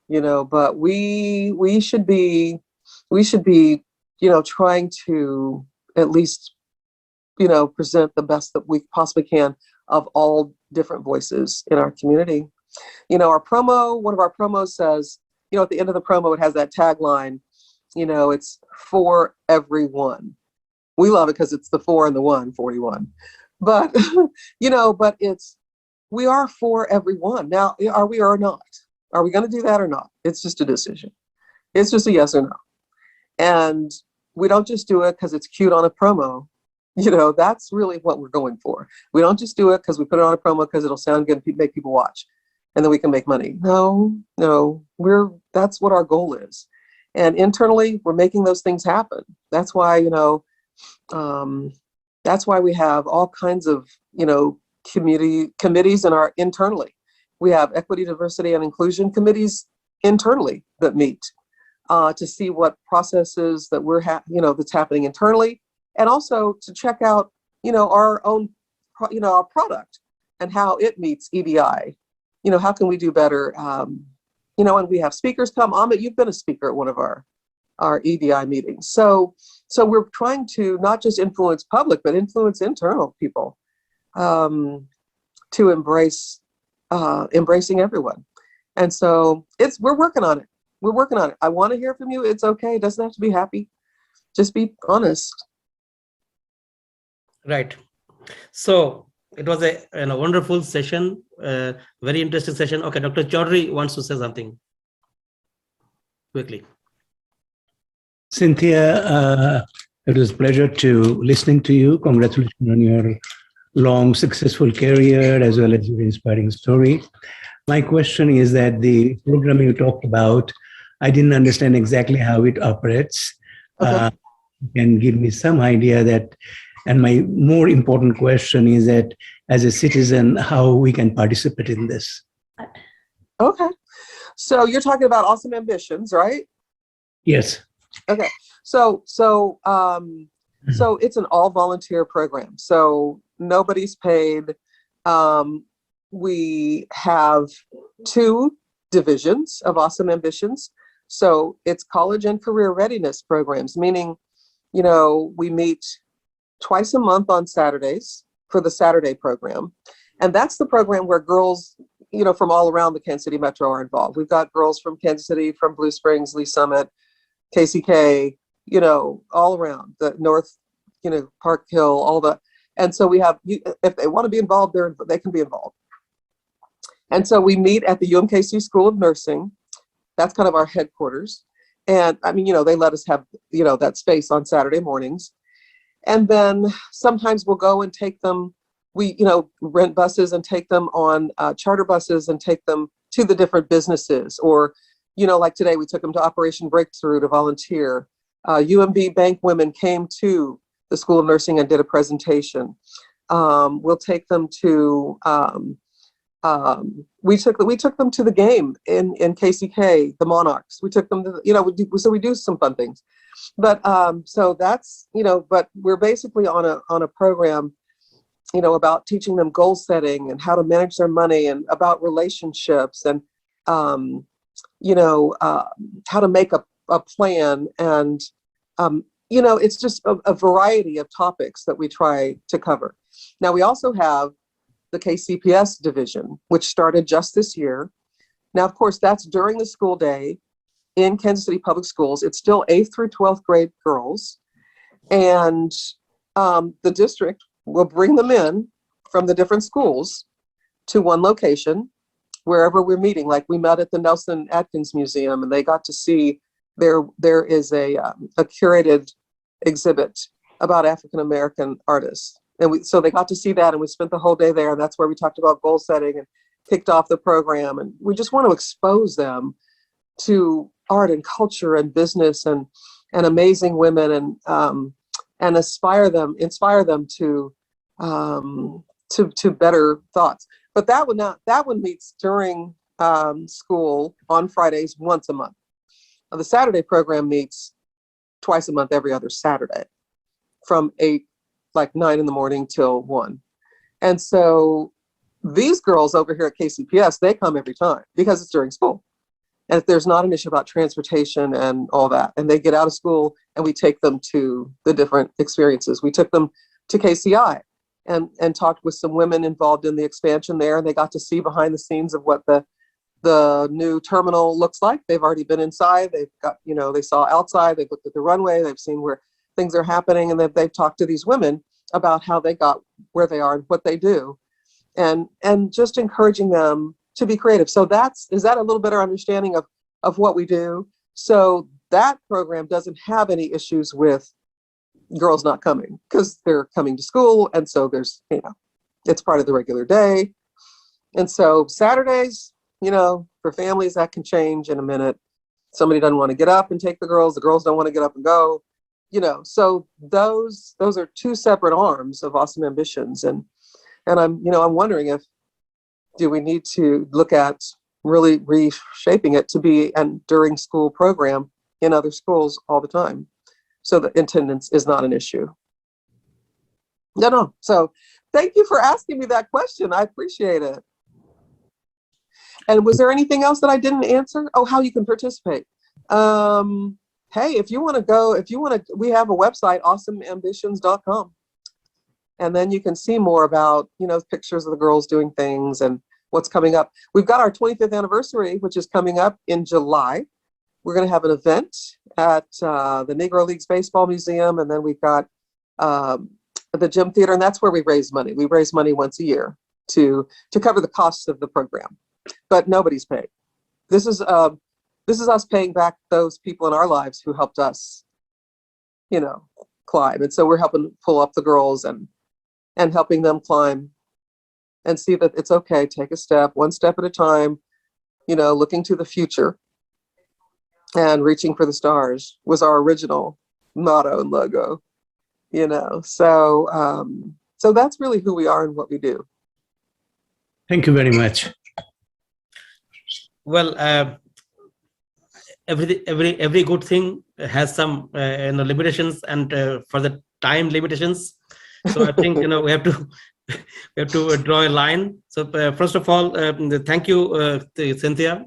Speaker 2: but we should be, trying to at least, present the best that we possibly can of all different voices in our community. Our promo, one of our promos says, at the end of the promo, it has that tagline, it's for everyone. We love it because it's the 4 and the 1, 41. But, but we are for everyone. Now, are we or not? Are we going to do that or not? It's just a decision. It's just a yes or no. And we don't just do it because it's cute on a promo. That's really what we're going for. We don't just do it because we put it on a promo because it'll sound good and make people watch, and then we can make money. No, that's what our goal is. And internally, we're making those things happen. That's why, that's why we have all kinds of, committees internally. We have equity, diversity, and inclusion committees internally that meet to see what processes that that's happening internally, and also to check out, our own, our product and how it meets EDI. How can we do better? And we have speakers come. Amit, you've been a speaker at one of our EDI meetings. So we're trying to not just influence public, but influence internal people to embracing everyone. And so we're working on it. We're working on it. I want to hear from you. It's okay. It doesn't have to be happy. Just be honest.
Speaker 1: Right. So it was a wonderful session, very interesting session. Okay, Dr. Chaudhary wants to say something quickly.
Speaker 6: Cynthia, it was a pleasure listening to you. Congratulations on your long, successful career as well as your inspiring story. My question is that the program you talked about, I didn't understand exactly how it operates.
Speaker 2: Okay.
Speaker 6: You can give me some idea that, and my more important question is that as a citizen, how we can participate in this.
Speaker 2: Okay. So you're talking about Awesome Ambitions, right?
Speaker 6: Yes.
Speaker 2: Okay. So it's an all volunteer program. So nobody's paid. We have 2 divisions of Awesome Ambitions. So it's college and career readiness programs, meaning, we meet twice a month on Saturdays for the Saturday program. And that's the program where girls, from all around the Kansas City Metro are involved. We've got girls from Kansas City, from Blue Springs, Lee Summit, KCK, all around the North, Park Hill, all the, and so we have, if they want to be involved, they can be involved. And so we meet at the UMKC School of Nursing. That's kind of our headquarters. And they let us have, that space on Saturday mornings. And then sometimes we'll go and take them, we, rent buses and take them on charter buses and take them to the different businesses. Or, like today, we took them to Operation Breakthrough to volunteer. UMB Bank women came to the School of Nursing and did a presentation. We'll take them to, we took them to the game in KCK, the Monarchs. We took them to, so we do some fun things. But so that's, but we're basically on a program, about teaching them goal setting and how to manage their money and about relationships and, how to make a plan. And, it's just a variety of topics that we try to cover. Now, we also have the KCPS division, which started just this year. Now, of course, that's during the school day in Kansas City Public Schools. It's still 8th through 12th grade girls. And the district will bring them in from the different schools to one location, wherever we're meeting. Like we met at the Nelson Atkins Museum, and they got to see there is a curated exhibit about African-American artists. And so they got to see that, and we spent the whole day there. And that's where we talked about goal setting and kicked off the program. And we just want to expose them to art and culture and business and amazing women and inspire them to better thoughts. But that one meets during school on Fridays once a month. The Saturday program meets twice a month, every other Saturday, from 9 in the morning till 1. And so these girls over here at KCPS, they come every time because it's during school. And if there's not an issue about transportation and all that, and they get out of school and we take them to the different experiences. We took them to KCI and talked with some women involved in the expansion there, and they got to see behind the scenes of what the new terminal looks like. They've already been inside. They've got, they saw outside, they've looked at the runway, they've seen where things are happening, and they've talked to these women about how they got where they are and what they do, and just encouraging them to be creative. So is that a little better understanding of what we do? So that program doesn't have any issues with girls not coming, because they're coming to school, and so there's, it's part of the regular day. And so Saturdays, for families, that can change in a minute. Somebody doesn't want to get up and take the girls don't want to get up and go, so those are two separate arms of Awesome Ambitions. And I'm wondering, do we need to look at really reshaping it to be an during school program in other schools all the time, so that attendance is not an issue. No. So thank you for asking me that question. I appreciate it. And was there anything else that I didn't answer? Oh, how you can participate. Hey, if you want to, we have a website, awesomeambitions.com. And then you can see more about, pictures of the girls doing things and what's coming up. We've got our 25th anniversary, which is coming up in July. We're going to have an event at the Negro Leagues Baseball Museum. And then we've got the Gym Theater, and that's where we raise money. We raise money once a year to cover the costs of the program, but nobody's paid. This is us paying back those people in our lives who helped us, climb. And so we're helping pull up the girls and helping them climb and see that it's okay. Take a step, one step at a time, looking to the future and reaching for the stars was our original motto and logo, so that's really who we are and what we do.
Speaker 6: Thank you very much.
Speaker 1: Well, every good thing has some limitations, and for the time limitations. So I think we have to draw a line. So first of all, thank you, Cynthia,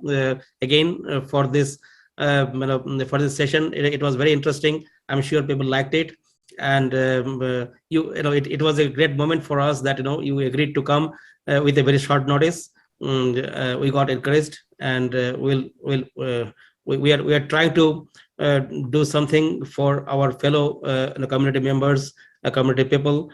Speaker 1: again for this session. It was very interesting. I'm sure people liked it, and it was a great moment for us that you agreed to come with a very short notice. We got encouraged, and we are trying to do something for our fellow community members, community people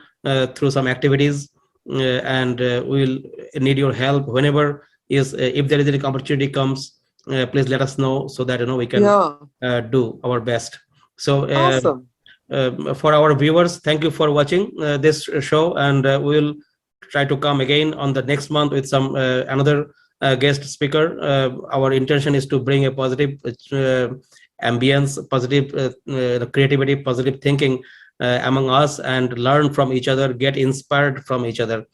Speaker 1: through some activities, and we'll need your help whenever if there is any opportunity comes. Please let us know so that we can do our best. So
Speaker 2: awesome.
Speaker 1: For our viewers, thank you for watching this show, and we'll try to come again on the next month with some another guest speaker. Our intention is to bring a positive ambience, positive creativity, positive thinking among us, and learn from each other, get inspired from each other.